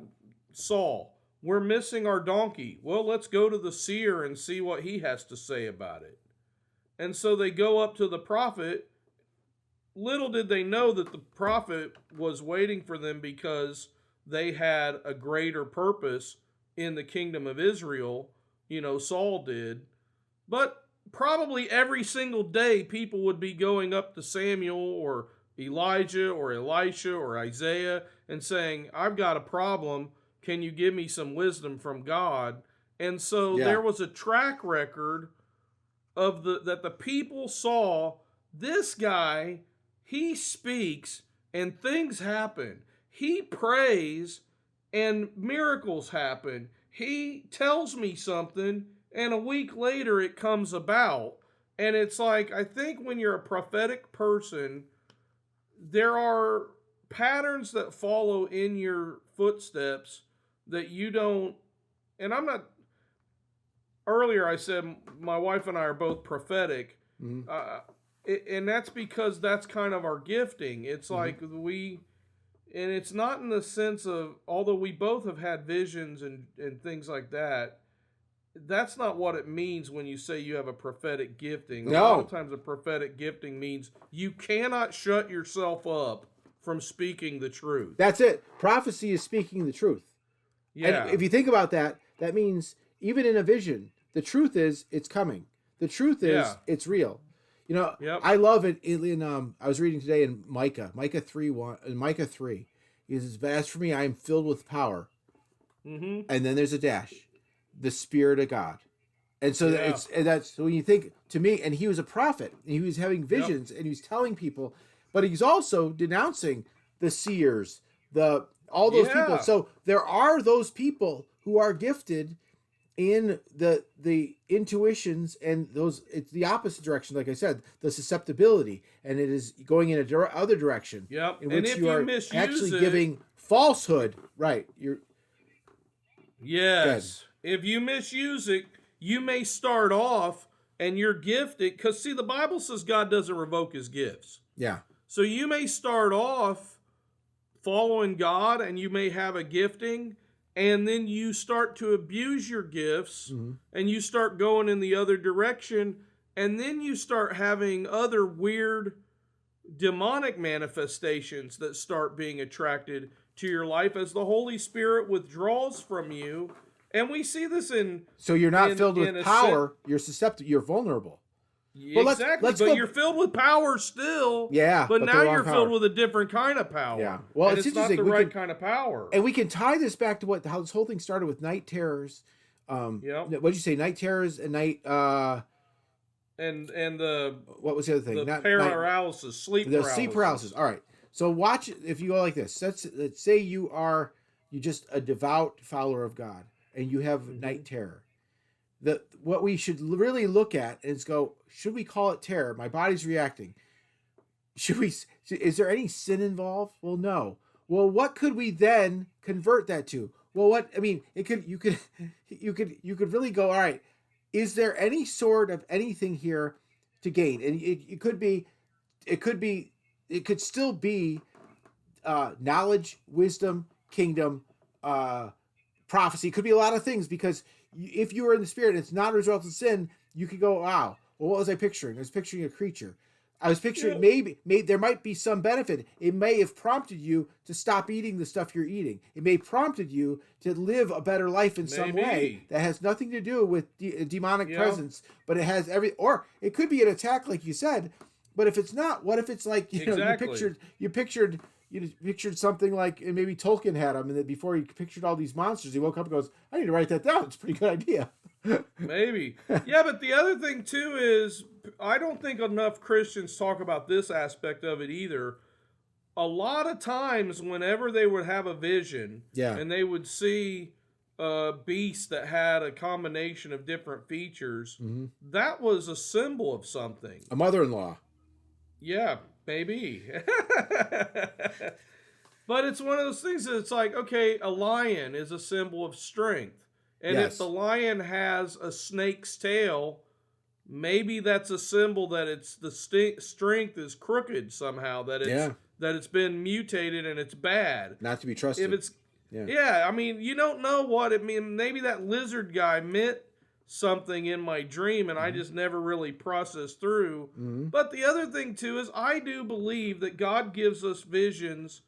Saul, we're missing our donkey. Well, let's go to the seer and see what he has to say about it. And so they go up to the prophet. Little did they know that the prophet was waiting for them because they had a greater purpose in the kingdom of Israel. Saul did. But probably every single day, people would be going up to Samuel or Elijah or Elisha or Isaiah and saying, I've got a problem. Can you give me some wisdom from God? And so there was a track record of that the people saw this guy. He speaks and things happen. He prays and miracles happen. He tells me something and a week later it comes about. And it's like, I think when you're a prophetic person, there are patterns that follow in your footsteps that you don't. And I'm not. Earlier I said my wife and I are both prophetic. Mm-hmm. And that's because that's kind of our gifting. It's like and it's not in the sense of, although we both have had visions and things like that, that's not what it means when you say you have a prophetic gifting. No. A lot of times a prophetic gifting means you cannot shut yourself up from speaking the truth. That's it. Prophecy is speaking the truth. Yeah. And if you think about that, that means even in a vision, the truth is it's coming. The truth is it's real. I love it I was reading today in Micah 3. He says, as for me, I am filled with power. Mm-hmm. And then there's a dash, the Spirit of God. And so that's when you think, to me, and he was a prophet, and he was having visions, and he was telling people, but he's also denouncing the seers, all those people. So there are those people who are gifted in the intuitions, and it's the opposite direction, like I said, the susceptibility, and it is going in other direction. Yep. In which and if you are actually giving falsehood. Right. Yes. If you misuse it, you may start off and you're gifted, because see, the Bible says God doesn't revoke his gifts. Yeah. So you may start off following God and you may have a gifting, and then you start to abuse your gifts and you start going in the other direction, and then you start having other weird demonic manifestations that start being attracted to your life as the Holy Spirit withdraws from you. And we see this So you're not filled with power, you're susceptible, you're vulnerable. Exactly, but you're filled with power still. Yeah, but now you're filled with a different kind of power. Yeah, well, it's interesting. not the right kind of power. And we can tie this back to how this whole thing started with night terrors. What did you say? Night terrors and night. And the what was the other thing? The paralysis, sleep paralysis. The sleep paralysis. All right. So watch if you go like this. Let's say you're just a devout follower of God and you have night terror. What we should really look at is go, should we call it terror? My body's reacting. Is there any sin involved? Well, no. Well, what could we then convert that to? Well, you could really go, all right, is there any sort of anything here to gain? And it could still be knowledge, wisdom, kingdom, prophecy. It could be a lot of things, because if you were in the Spirit and it's not a result of sin, you could go, wow, well, what was I picturing? I was picturing a creature. I was picturing maybe there might be some benefit. It may have prompted you to stop eating the stuff you're eating. It may have prompted you to live a better life in some way that has nothing to do with demonic presence, but it has or it could be an attack, like you said. But if it's not, what if it's like you pictured something like, and maybe Tolkien had them, and then before he pictured all these monsters, he woke up and goes, I need to write that down. It's a pretty good idea. Maybe. Yeah, but the other thing too is, I don't think enough Christians talk about this aspect of it either. A lot of times whenever they would have a vision and they would see a beast that had a combination of different features, that was a symbol of something. A mother-in-law. Yeah, maybe. But it's one of those things that it's like, okay, a lion is a symbol of strength. And Yes. if the lion has a snake's tail, maybe that's a symbol that it's the strength is crooked somehow, that it's been mutated and it's bad. Not to be trusted. If it's yeah, I mean, you don't know what it means. Maybe that lizard guy meant something in my dream and I just never really processed through. But the other thing too is I do believe that God gives us visions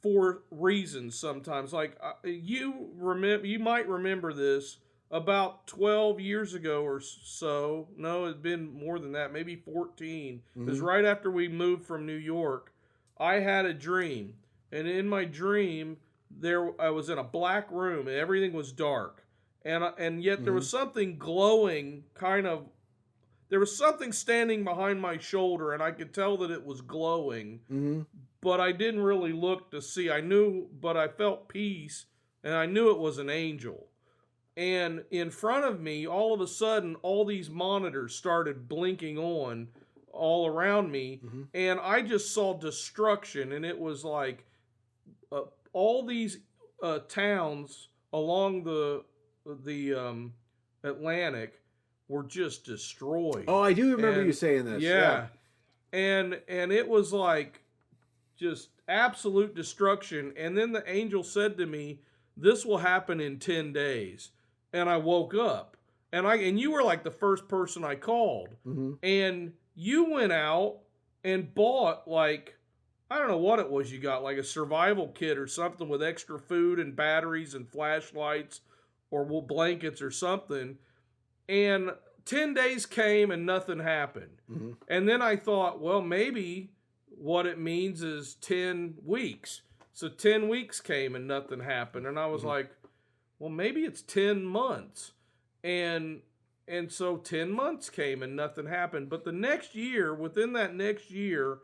for reasons sometimes. Like you might remember this about 12 years ago or so. No, it's been more than that, maybe 14. Because right after we moved from New York, I had a dream. And in my dream, I was in a black room and everything was dark. And yet there was something glowing, there was something standing behind my shoulder and I could tell that it was glowing. But I didn't really look to see. I knew, but I felt peace and I knew it was an angel. And in front of me, all of a sudden, all these monitors started blinking on all around me. And I just saw destruction. And it was like all these towns along the Atlantic were just destroyed. Oh, I do remember you saying this. Yeah. And it was like just absolute destruction. And then the angel said to me, this will happen in 10 days. And I woke up. And you were like the first person I called. And you went out and bought like, I don't know what it was you got, like a survival kit or something with extra food and batteries and flashlights or blankets or something. And 10 days came and nothing happened. And then I thought, well, maybe what it means is 10 weeks. So 10 weeks came and nothing happened. And I was like, well, maybe it's 10 months. And so 10 months came and nothing happened. But the next year, within that next year,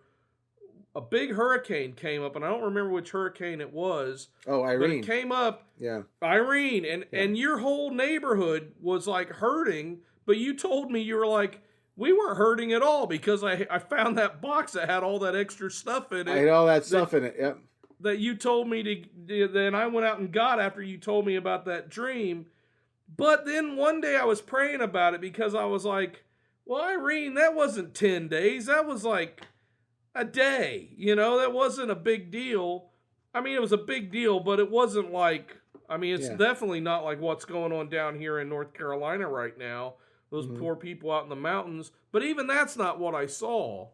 a big hurricane came up, and I don't remember which hurricane it was. Oh, Irene. But it came up. Yeah. Irene. And your whole neighborhood was like hurting, but you told me you were like, we weren't hurting at all because I found that box that had all that extra stuff in it. I had all that stuff in it, yep. That you told me to, then I went out and got after you told me about that dream. But then one day I was praying about it because I was like, well, Irene, that wasn't 10 days. That was like a day, that wasn't a big deal. I mean, it was a big deal, but it wasn't like, it's definitely not like what's going on down here in North Carolina right now. Those poor people out in the mountains. But even that's not what I saw.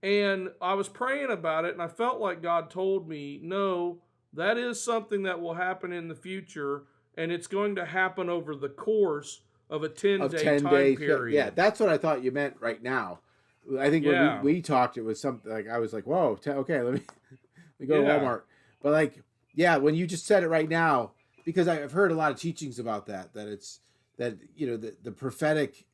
And I was praying about it, and I felt like God told me, no, that is something that will happen in the future, and it's going to happen over the course of a 10-day time period. Yeah, that's what I thought you meant right now. I think when we talked, it was something like, I was like, whoa, okay, let me go to Walmart. But like, yeah, when you just said it right now, because I've heard a lot of teachings about that it's, that, the prophetic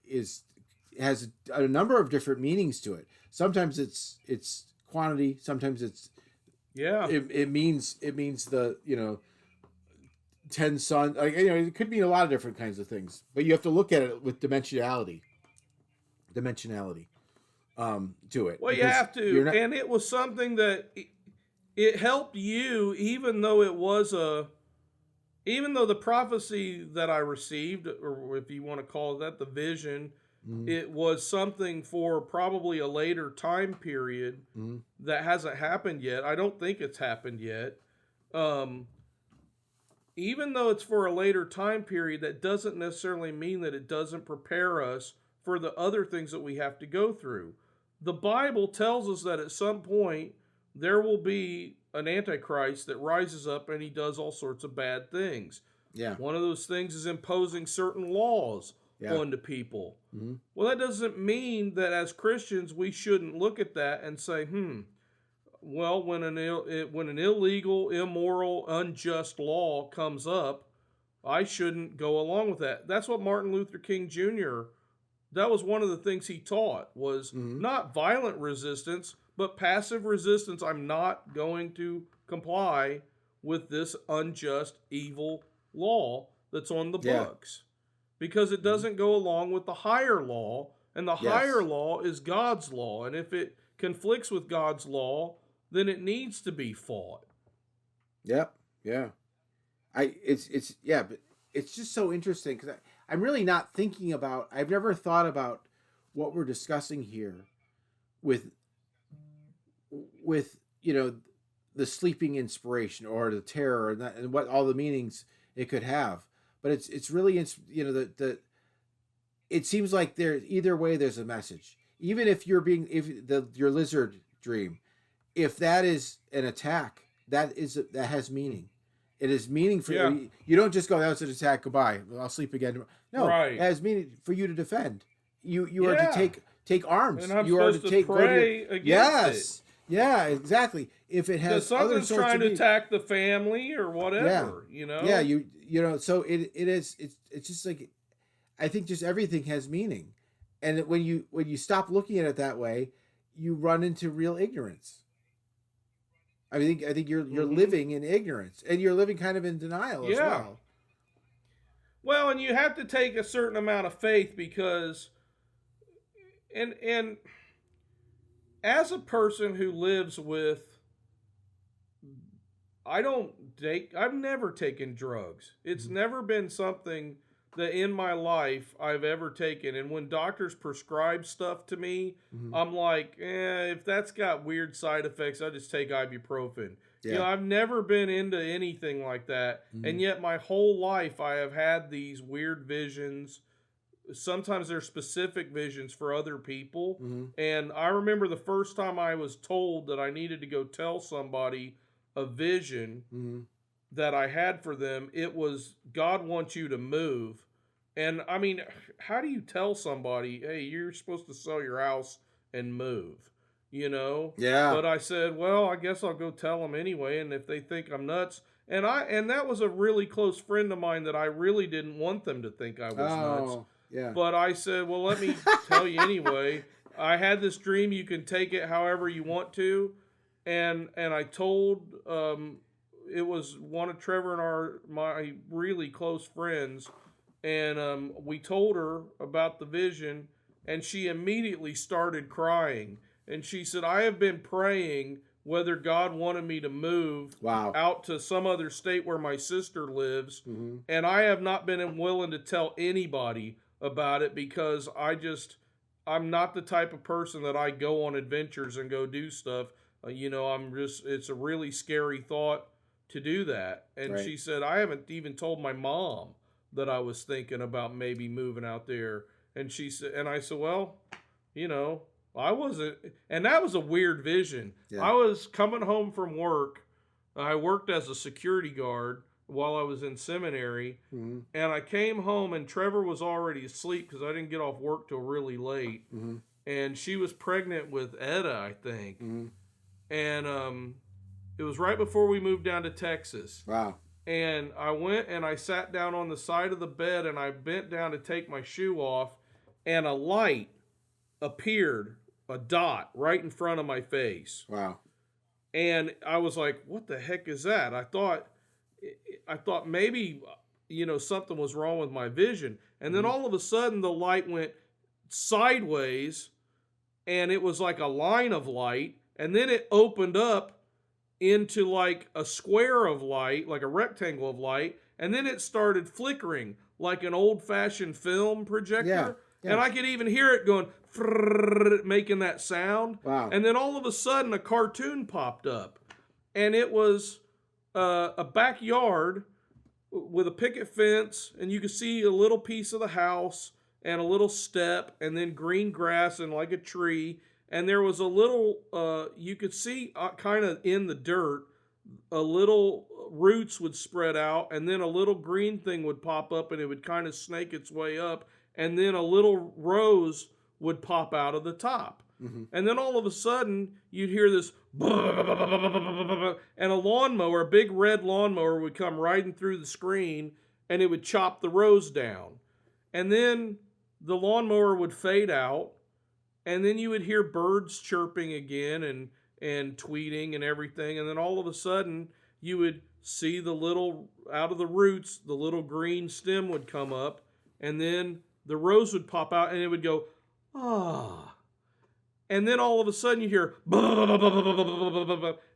has a number of different meanings to it. Sometimes it's quantity. Sometimes it's It means the 10 sons. Like, it could mean a lot of different kinds of things. But you have to look at it with dimensionality to it. Well, you have to, and it was something that it helped you, even though the prophecy that I received, or if you want to call that the vision. It was something for probably a later time period that hasn't happened yet. I don't think it's happened yet. Even though it's for a later time period, that doesn't necessarily mean that it doesn't prepare us for the other things that we have to go through. The Bible tells us that at some point there will be an Antichrist that rises up and he does all sorts of bad things. Yeah. One of those things is imposing certain laws onto people. Well, that doesn't mean that as Christians we shouldn't look at that and say, well, when an illegal, immoral, unjust law comes up, I shouldn't go along with that. That's what Martin Luther King Jr., that was one of the things he taught, was not violent resistance, but passive resistance. I'm not going to comply with this unjust, evil law that's on the books. Because it doesn't go along with the higher law, and the higher law is God's law. And if it conflicts with God's law, then it needs to be fought. Yep. Yeah. But it's just so interesting because I'm really not thinking about. I've never thought about what we're discussing here with the sleeping inspiration or the terror and what all the meanings it could have. But it's really the it seems like there either way there's a message. Even if your lizard dream, if that is an attack, that has meaning. It is meaning for you. You don't just go, that was an attack, goodbye, I'll sleep again. No, Right. it has meaning for you to defend. You are to take arms. And I'm you are supposed to pray against yes. it. Yeah, exactly. If it has something's trying to attack the family or whatever, Yeah, so it's just like, I think just everything has meaning. And when you stop looking at it that way, you run into real ignorance. I think you're living in ignorance, and you're living kind of in denial as well. Well, and you have to take a certain amount of faith because, and as a person who lives with, I've never taken drugs. It's never been something that in my life I've ever taken. And when doctors prescribe stuff to me, I'm like, if that's got weird side effects, I just take ibuprofen. Yeah. I've never been into anything like that. And yet my whole life I have had these weird visions. Sometimes they're specific visions for other people. And I remember the first time I was told that I needed to go tell somebody a vision that I had for them. It was, God wants you to move. And I mean, how do you tell somebody, hey, you're supposed to sell your house and move? Yeah. But I said, well, I guess I'll go tell them anyway. And if they think I'm nuts, and that was a really close friend of mine that I really didn't want them to think I was nuts. Yeah. But I said, well, let me tell you anyway. I had this dream. You can take it however you want to. And I told, it was one of Trevor and my really close friends. And we told her about the vision, and she immediately started crying. And she said, I have been praying whether God wanted me to move out to some other state where my sister lives. And I have not been willing to tell anybody about it because I'm not the type of person that I go on adventures and go do stuff. It's a really scary thought to do that. And she said, I haven't even told my mom that I was thinking about maybe moving out there. And she said, and I said, well, I wasn't, and that was a weird vision. Yeah. I was coming home from work. I worked as a security guard while I was in seminary. And I came home and Trevor was already asleep because I didn't get off work till really late. And she was pregnant with Etta, I think. And it was right before we moved down to Texas. Wow. And I went and I sat down on the side of the bed and I bent down to take my shoe off, and a light appeared, a dot right in front of my face. Wow. And I was like, what the heck is that? I thought maybe, something was wrong with my vision. And then all of a sudden the light went sideways and it was like a line of light. And then it opened up into like a square of light, like a rectangle of light. And then it started flickering like an old-fashioned film projector. Yeah. Yeah. And I could even hear it going, making that sound. Wow. And then all of a sudden a cartoon popped up. And it was a backyard with a picket fence. And you could see a little piece of the house and a little step and then green grass and like a tree. And there was a little, you could see kind of in the dirt, a little roots would spread out, and then a little green thing would pop up, and it would kind of snake its way up, and then a little rose would pop out of the top. And then all of a sudden, you'd hear this, and a lawnmower, a big red lawnmower would come riding through the screen, and it would chop the rose down. And then the lawnmower would fade out, and then you would hear birds chirping again and tweeting and everything. And then all of a sudden, you would see the little, out of the roots, the little green stem would come up. And then the rose would pop out and it would go, ah. And then all of a sudden, you hear,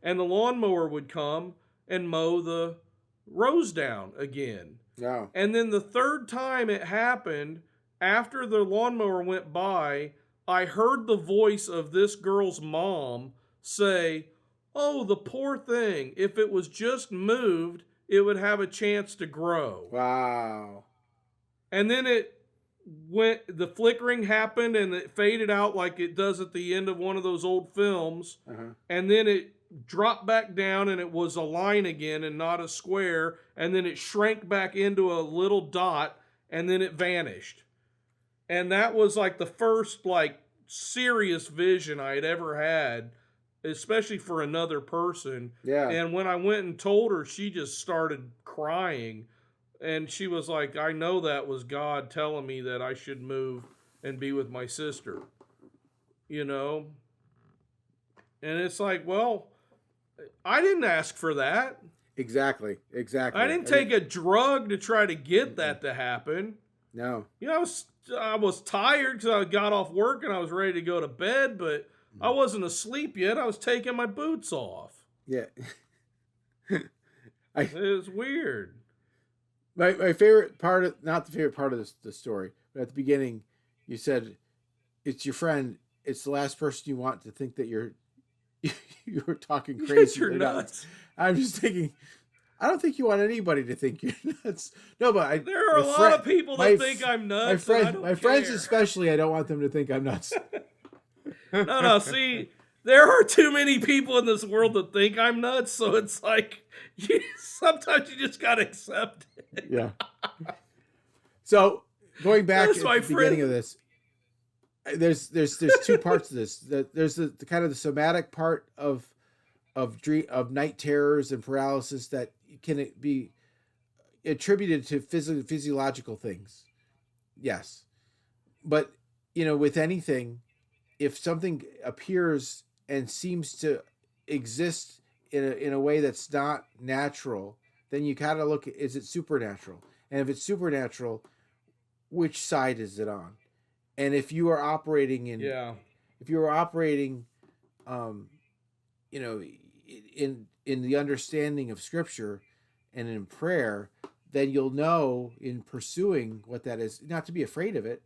and the lawnmower would come. and mow the rows down again. No. And then the third time it happened, after the lawnmower went by, I heard the voice of this girl's mom say, "Oh, the poor thing. If it was just moved, it would have a chance to grow." Wow. And then the flickering happened and it faded out like it does at the end of one of those old films. Uh-huh. And then it dropped back down and it was a line again and not a square. And then it shrank back into a little dot and then it vanished. And that was like the first like serious vision I had ever had, especially for another person. Yeah. And when I went and told her, she just started crying. And she was like, "I know that was God telling me that I should move and be with my sister." You know? And it's like, well, I didn't ask for that. Exactly. I didn't take a drug to try to get that to happen. No. You know, I was tired because I got off work and I was ready to go to bed, but I wasn't asleep yet. I was taking my boots off. Yeah. It was weird. My favorite part of, not the favorite part of the story, but at the beginning, you said, it's your friend. It's the last person you want to think that you were talking crazy. You're nuts. I'm just thinking, I don't think you want anybody to think you're nuts. No, but there are a lot of people that think I'm nuts. My friends especially, I don't want them to think I'm nuts. No, see, there are too many people in this world that think I'm nuts, so it's like, sometimes you just gotta accept it. Yeah. So, going back That's to my the beginning of this, there's two parts to this. There's the kind of the somatic part of night terrors and paralysis that can be attributed to physiological things. Yes. But, with anything, if something appears and seems to exist in a way that's not natural, then you kind of look at, is it supernatural? And if it's supernatural, which side is it on? And if you are operating in the understanding of Scripture and in prayer, then you'll know in pursuing what that is, not to be afraid of it,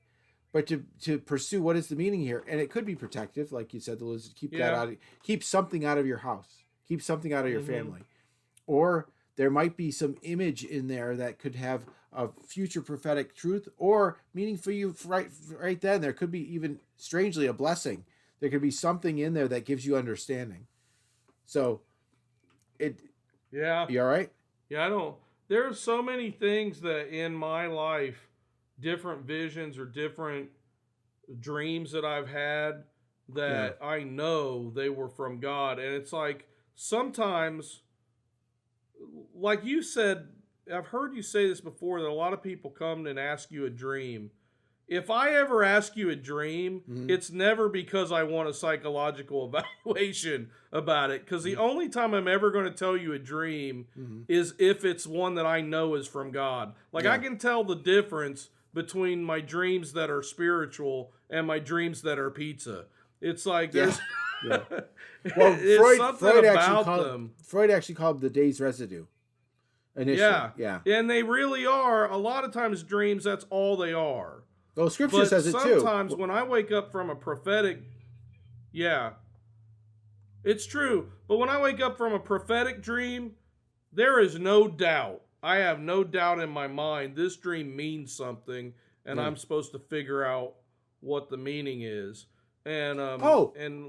but to pursue what is the meaning here. And it could be protective, like you said, Liz, keep something out of your house, keep something out of your family. Or there might be some image in there that could have a future prophetic truth or meaning for you right then. There could be even, strangely, a blessing. There could be something in there that gives you understanding. So, Yeah. You all right? Yeah, there's so many things that in my life, different visions or different dreams that I've had that I know they were from God. And it's like, sometimes, like you said, I've heard you say this before, that a lot of people come and ask you a dream. If I ever ask you a dream, it's never because I want a psychological evaluation about it. Because the only time I'm ever going to tell you a dream is if it's one that I know is from God. Like, I can tell the difference between my dreams that are spiritual and my dreams that are pizza. It's like there's... Yeah. Well, Freud actually called them the day's residue. Initially. Yeah. And they really are. A lot of times dreams, that's all they are. Well, Scripture says it too. Sometimes when I wake up from a prophetic... Yeah. It's true. But when I wake up from a prophetic dream, there is no doubt. I have no doubt in my mind this dream means something, and I'm supposed to figure out what the meaning is. And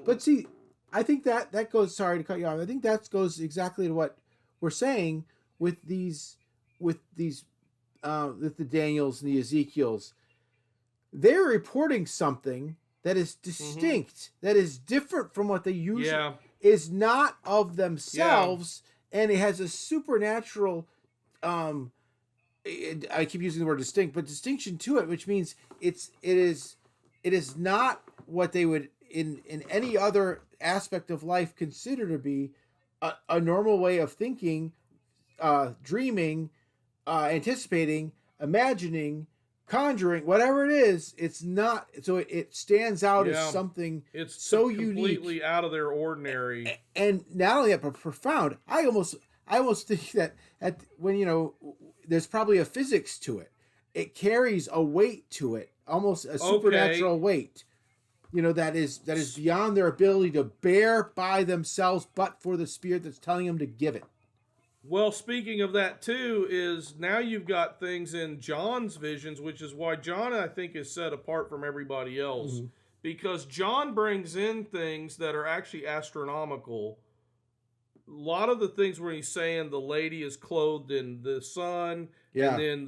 but see, I think that goes. Sorry to cut you off. I think that goes exactly to what we're saying with the Daniels and the Ezekiels. They're reporting something that is distinct, that is different from what they usually is not of themselves, and it has a supernatural. I keep using the word distinct, but distinction to it, which means it is not what they would in any other aspect of life consider to be a normal way of thinking, dreaming, anticipating, imagining, conjuring, whatever it is. It's not, so it stands out as something so completely unique, out of their ordinary. And not only that, but profound. I I almost think that when there's probably a physics to it. It carries a weight to it, almost a supernatural weight. That is beyond their ability to bear by themselves, but for the Spirit that's telling them to give it. Well, speaking of that too, is now you've got things in John's visions, which is why John, I think, is set apart from everybody else. Because John brings in things that are actually astronomical. A lot of the things where he's saying the lady is clothed in the sun, and then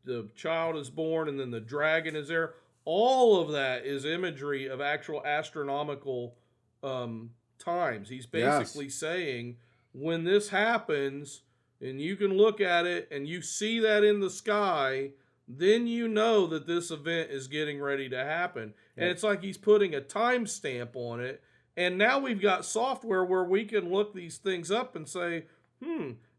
the child is born, and then the dragon is there. All of that is imagery of actual astronomical times. He's basically saying, when this happens, and you can look at it, and you see that in the sky, then you know that this event is getting ready to happen. And it's like he's putting a timestamp on it. And now we've got software where we can look these things up and say,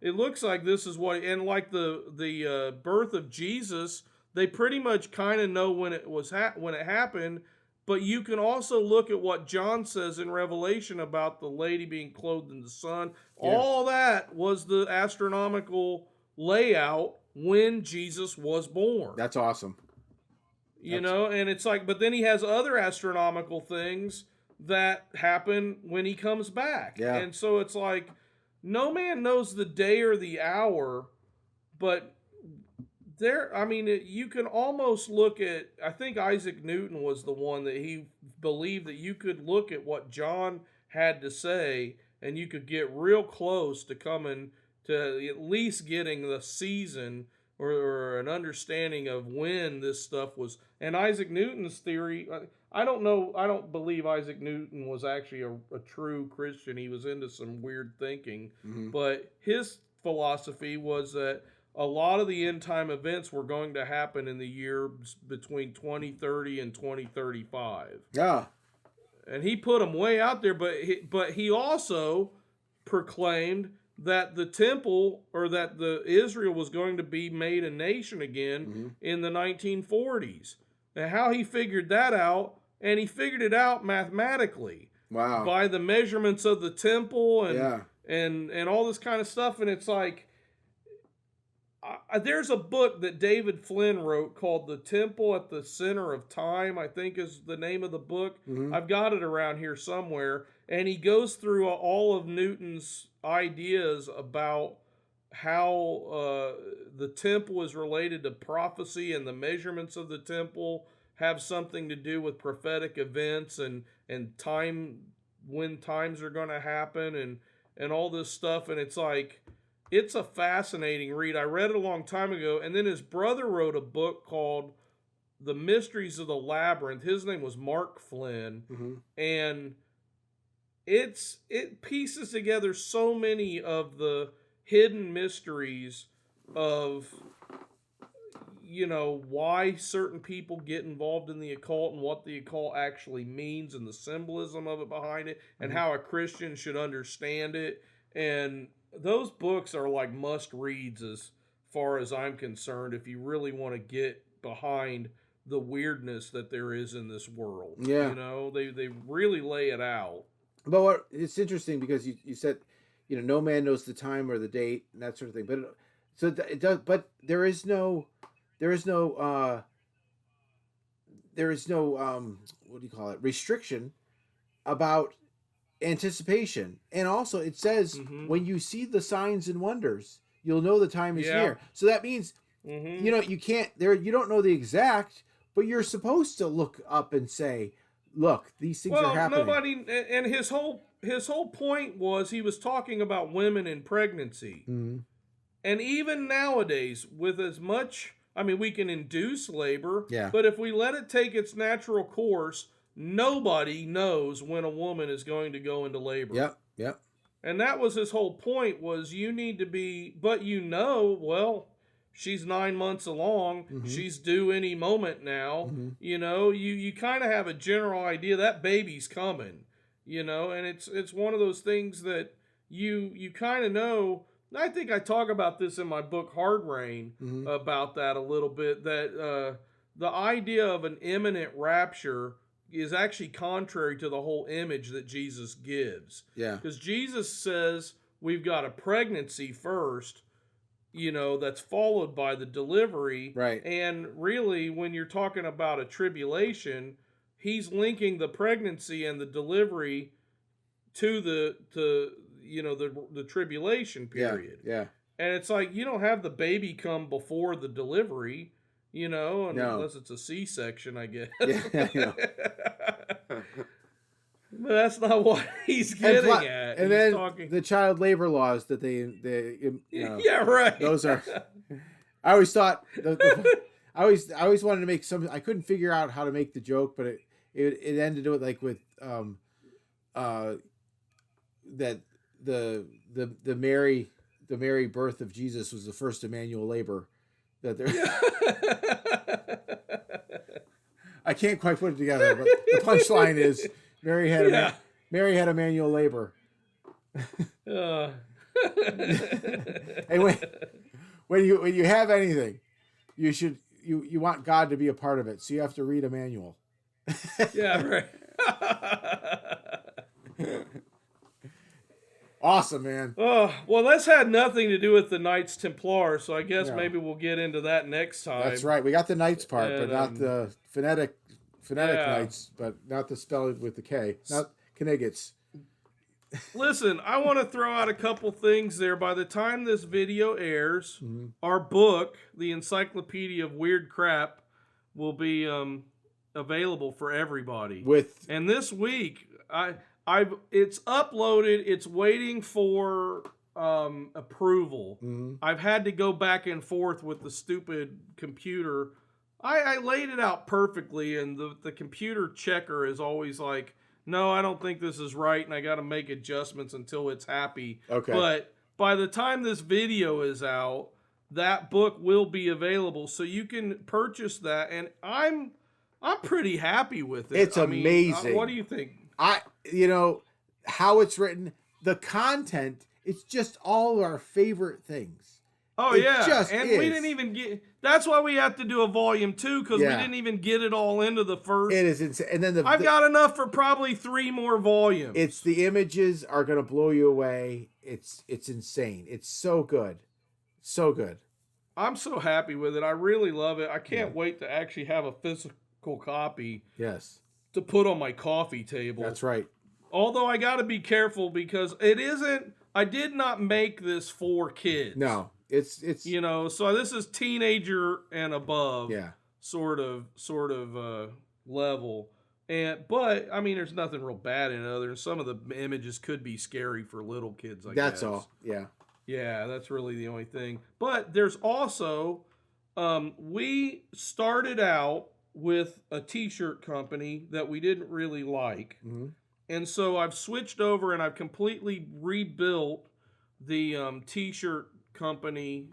it looks like this is what, and like the birth of Jesus, they pretty much kind of know when it was when it happened. But you can also look at what John says in Revelation about the lady being clothed in the sun. Yeah. All that was the astronomical layout when Jesus was born. That's awesome. And it's like, but then he has other astronomical things that happen when he comes back. Yeah. And so it's like, no man knows the day or the hour, but you can almost look at, I think Isaac Newton was the one that he believed that you could look at what John had to say and you could get real close to coming to at least getting the season or an understanding of when this stuff was. And Isaac Newton's theory, I don't believe Isaac Newton was actually a true Christian. He was into some weird thinking. But his philosophy was that a lot of the end time events were going to happen in the years between 2030 and 2035. Yeah. And he put them way out there, but he also proclaimed that the temple, or that the Israel was going to be made a nation again in the 1940s. And how he figured that out, and he figured it out mathematically. Wow. By the measurements of the temple and all this kind of stuff. And it's like, there's a book that David Flynn wrote called The Temple at the Center of Time, I think is the name of the book. I've got it around here somewhere. And he goes through all of Newton's ideas about how the temple is related to prophecy, and the measurements of the temple have something to do with prophetic events and time, when times are going to happen, and all this stuff. And it's like, it's a fascinating read. I read it a long time ago, and then his brother wrote a book called The Mysteries of the Labyrinth. His name was Mark Flynn, and it pieces together so many of the hidden mysteries of, why certain people get involved in the occult and what the occult actually means and the symbolism of it behind it, and how a Christian should understand it. And those books are like must reads as far as I'm concerned, if you really want to get behind the weirdness that there is in this world. Yeah. They really lay it out. But it's interesting because you said, no man knows the time or the date and that sort of thing. But it does. But there is no what do you call it? Restriction about anticipation. And also it says when you see the signs and wonders, you'll know the time is near. So that means you can't you don't know the exact, but you're supposed to look up and say, look, these things are happening. Nobody, and his whole point was he was talking about women in pregnancy. And even nowadays, with as much, we can induce labor, but if we let it take its natural course, nobody knows when a woman is going to go into labor. Yep. And that was his whole point, was you need to be, but she's 9 months along. She's due any moment now. You kind of have a general idea that baby's coming, and it's one of those things that you kind of know. I think I talk about this in my book, Hard Rain, about that a little bit, that the idea of an imminent rapture is actually contrary to the whole image that Jesus gives. Yeah. Because Jesus says, we've got a pregnancy first, that's followed by the delivery. Right. And really, when you're talking about a tribulation, he's linking the pregnancy and the delivery to the tribulation period. Yeah. And it's like, you don't have the baby come before the delivery, unless it's a C-section, I guess. Yeah. But that's not what he's getting at. And He's then talking... the child labor laws that they yeah, right. Those are. I always thought I always wanted to make some. I couldn't figure out how to make the joke, but it ended with that the Mary birth of Jesus was the first Emmanuel labor that there. I can't quite put it together, but the punchline is Mary had Emmanuel labor. And when you have anything, you want God to be a part of it, so you have to read a manual. Yeah, right. Awesome, man. Oh, well, this had nothing to do with the Knights Templar, so I guess maybe we'll get into that next time. That's right. We got the Knights part, but not the phonetic Knights, but not the spelling with the K, not Knigget's. Listen, I want to throw out a couple things there. By the time this video airs, our book, The Encyclopedia of Weird Crap, will be available for everybody. And this week, it's uploaded. It's waiting for approval. I've had to go back and forth with the stupid computer. I laid it out perfectly, and the computer checker is always like, no, I don't think this is right, and I got to make adjustments until it's happy. Okay. But by the time this video is out, that book will be available, so you can purchase that, and I'm pretty happy with it. It's amazing. What do you think? How it's written, the content, it's just all our favorite things. Oh, it yeah. Just and is. we didn't even get... That's why we have to do a volume 2, because we didn't even get it all into the first... It is insane. And then I've got enough for probably 3 more volumes. It's the images are going to blow you away. It's insane. It's so good. So good. I'm so happy with it. I really love it. I can't wait to actually have a physical copy. Yes. To put on my coffee table. That's right. Although I got to be careful because it isn't... I did not make this for kids. No. It's so this is teenager and above. Yeah. Sort of level. But I mean, there's nothing real bad in it other than some of the images could be scary for little kids, I guess. That's all. Yeah. Yeah, that's really the only thing. But there's also we started out with a t-shirt company that we didn't really like. And so I've switched over and I've completely rebuilt the t-shirt company,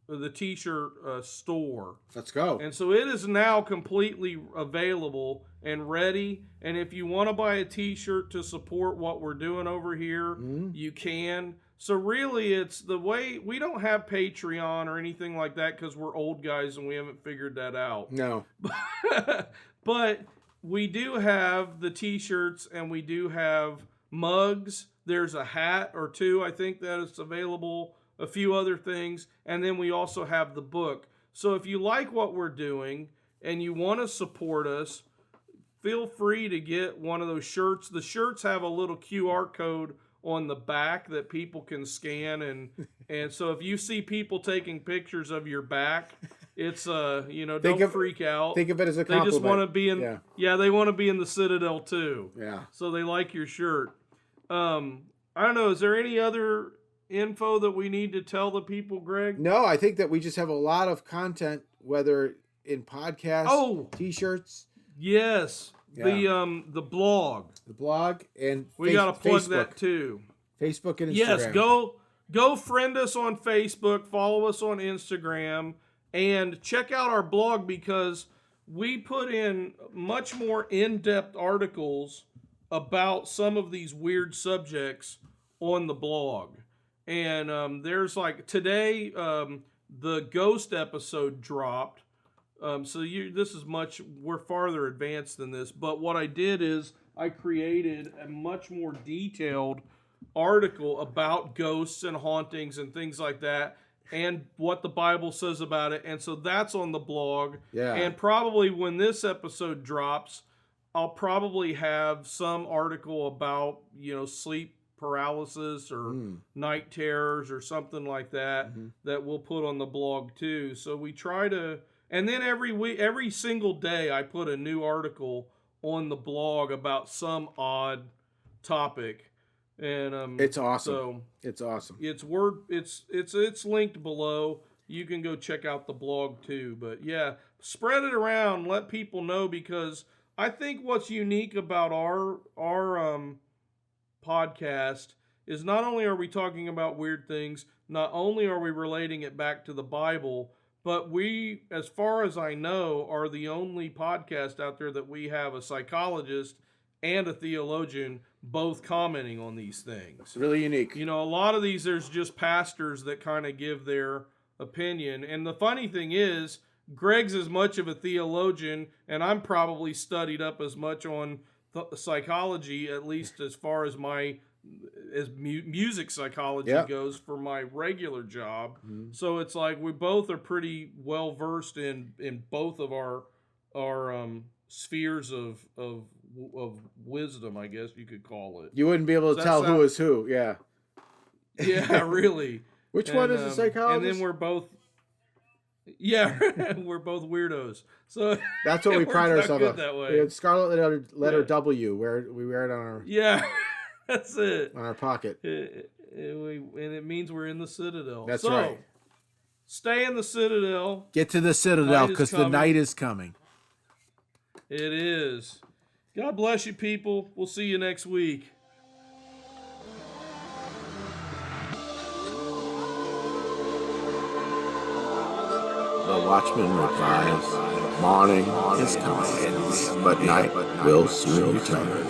the t-shirt store. Let's go. And so it is now completely available and ready. And if you want to buy a t-shirt to support what we're doing over here, you can. So really, it's the way we don't have Patreon or anything like that because we're old guys and we haven't figured that out. No. But we do have the t-shirts and we do have mugs. There's a hat or two, I think, that is available. A few other things. And then we also have the book. So if you like what we're doing and you want to support us, feel free to get one of those shirts. The shirts have a little QR code on the back that people can scan, and so if you see people taking pictures of your back, it's don't freak out. Think of it as a compliment. They just want to be in they want to be in the Citadel too. Yeah. So they like your shirt. I don't know, is there any other info that we need to tell the people, Greg? No, I think that we just have a lot of content, whether in podcasts, t-shirts. Yes. Yeah. The blog. The blog, and we got to plug Facebook. that too. Facebook and Instagram. Yes, go friend us on Facebook, follow us on Instagram, and check out our blog because we put in much more in-depth articles about some of these weird subjects on the blog. And there's like today, the ghost episode dropped. We're farther advanced than this, but what I did is I created a much more detailed article about ghosts and hauntings and things like that, and what the Bible says about it. And so that's on the blog. Yeah. And probably when this episode drops, I'll probably have some article about, sleep paralysis or night terrors or something like that that we'll put on the blog too. So we try to, and then every single day I put a new article on the blog about some odd topic. And it's awesome. So it's awesome. It's linked below. You can go check out the blog too. But yeah, spread it around, let people know, because I think what's unique about our podcast is not only are we talking about weird things, not only are we relating it back to the Bible, but we, as far as I know, are the only podcast out there that we have a psychologist and a theologian both commenting on these things. It's really unique. A lot of these, there's just pastors that kind of give their opinion. And the funny thing is, Greg's as much of a theologian, and I'm probably studied up as much on psychology, at least as far as music psychology goes for my regular job. So it's like we both are pretty well versed in both of our spheres of wisdom, I guess you could call it. You wouldn't be able to tell who is who. Yeah. Yeah, really. Which one is the psychologist? And then we're both. Yeah, we're both weirdos. So that's what we pride ourselves on. That way. We had scarlet letter W, where we wear it on our. Yeah, that's it. On our pocket. And it means we're in the Citadel. That's right. Stay in the Citadel. Get to the Citadel, because the night is coming. It is. God bless you, people. We'll see you next week. The watchman replies, morning is coming, but night will soon return.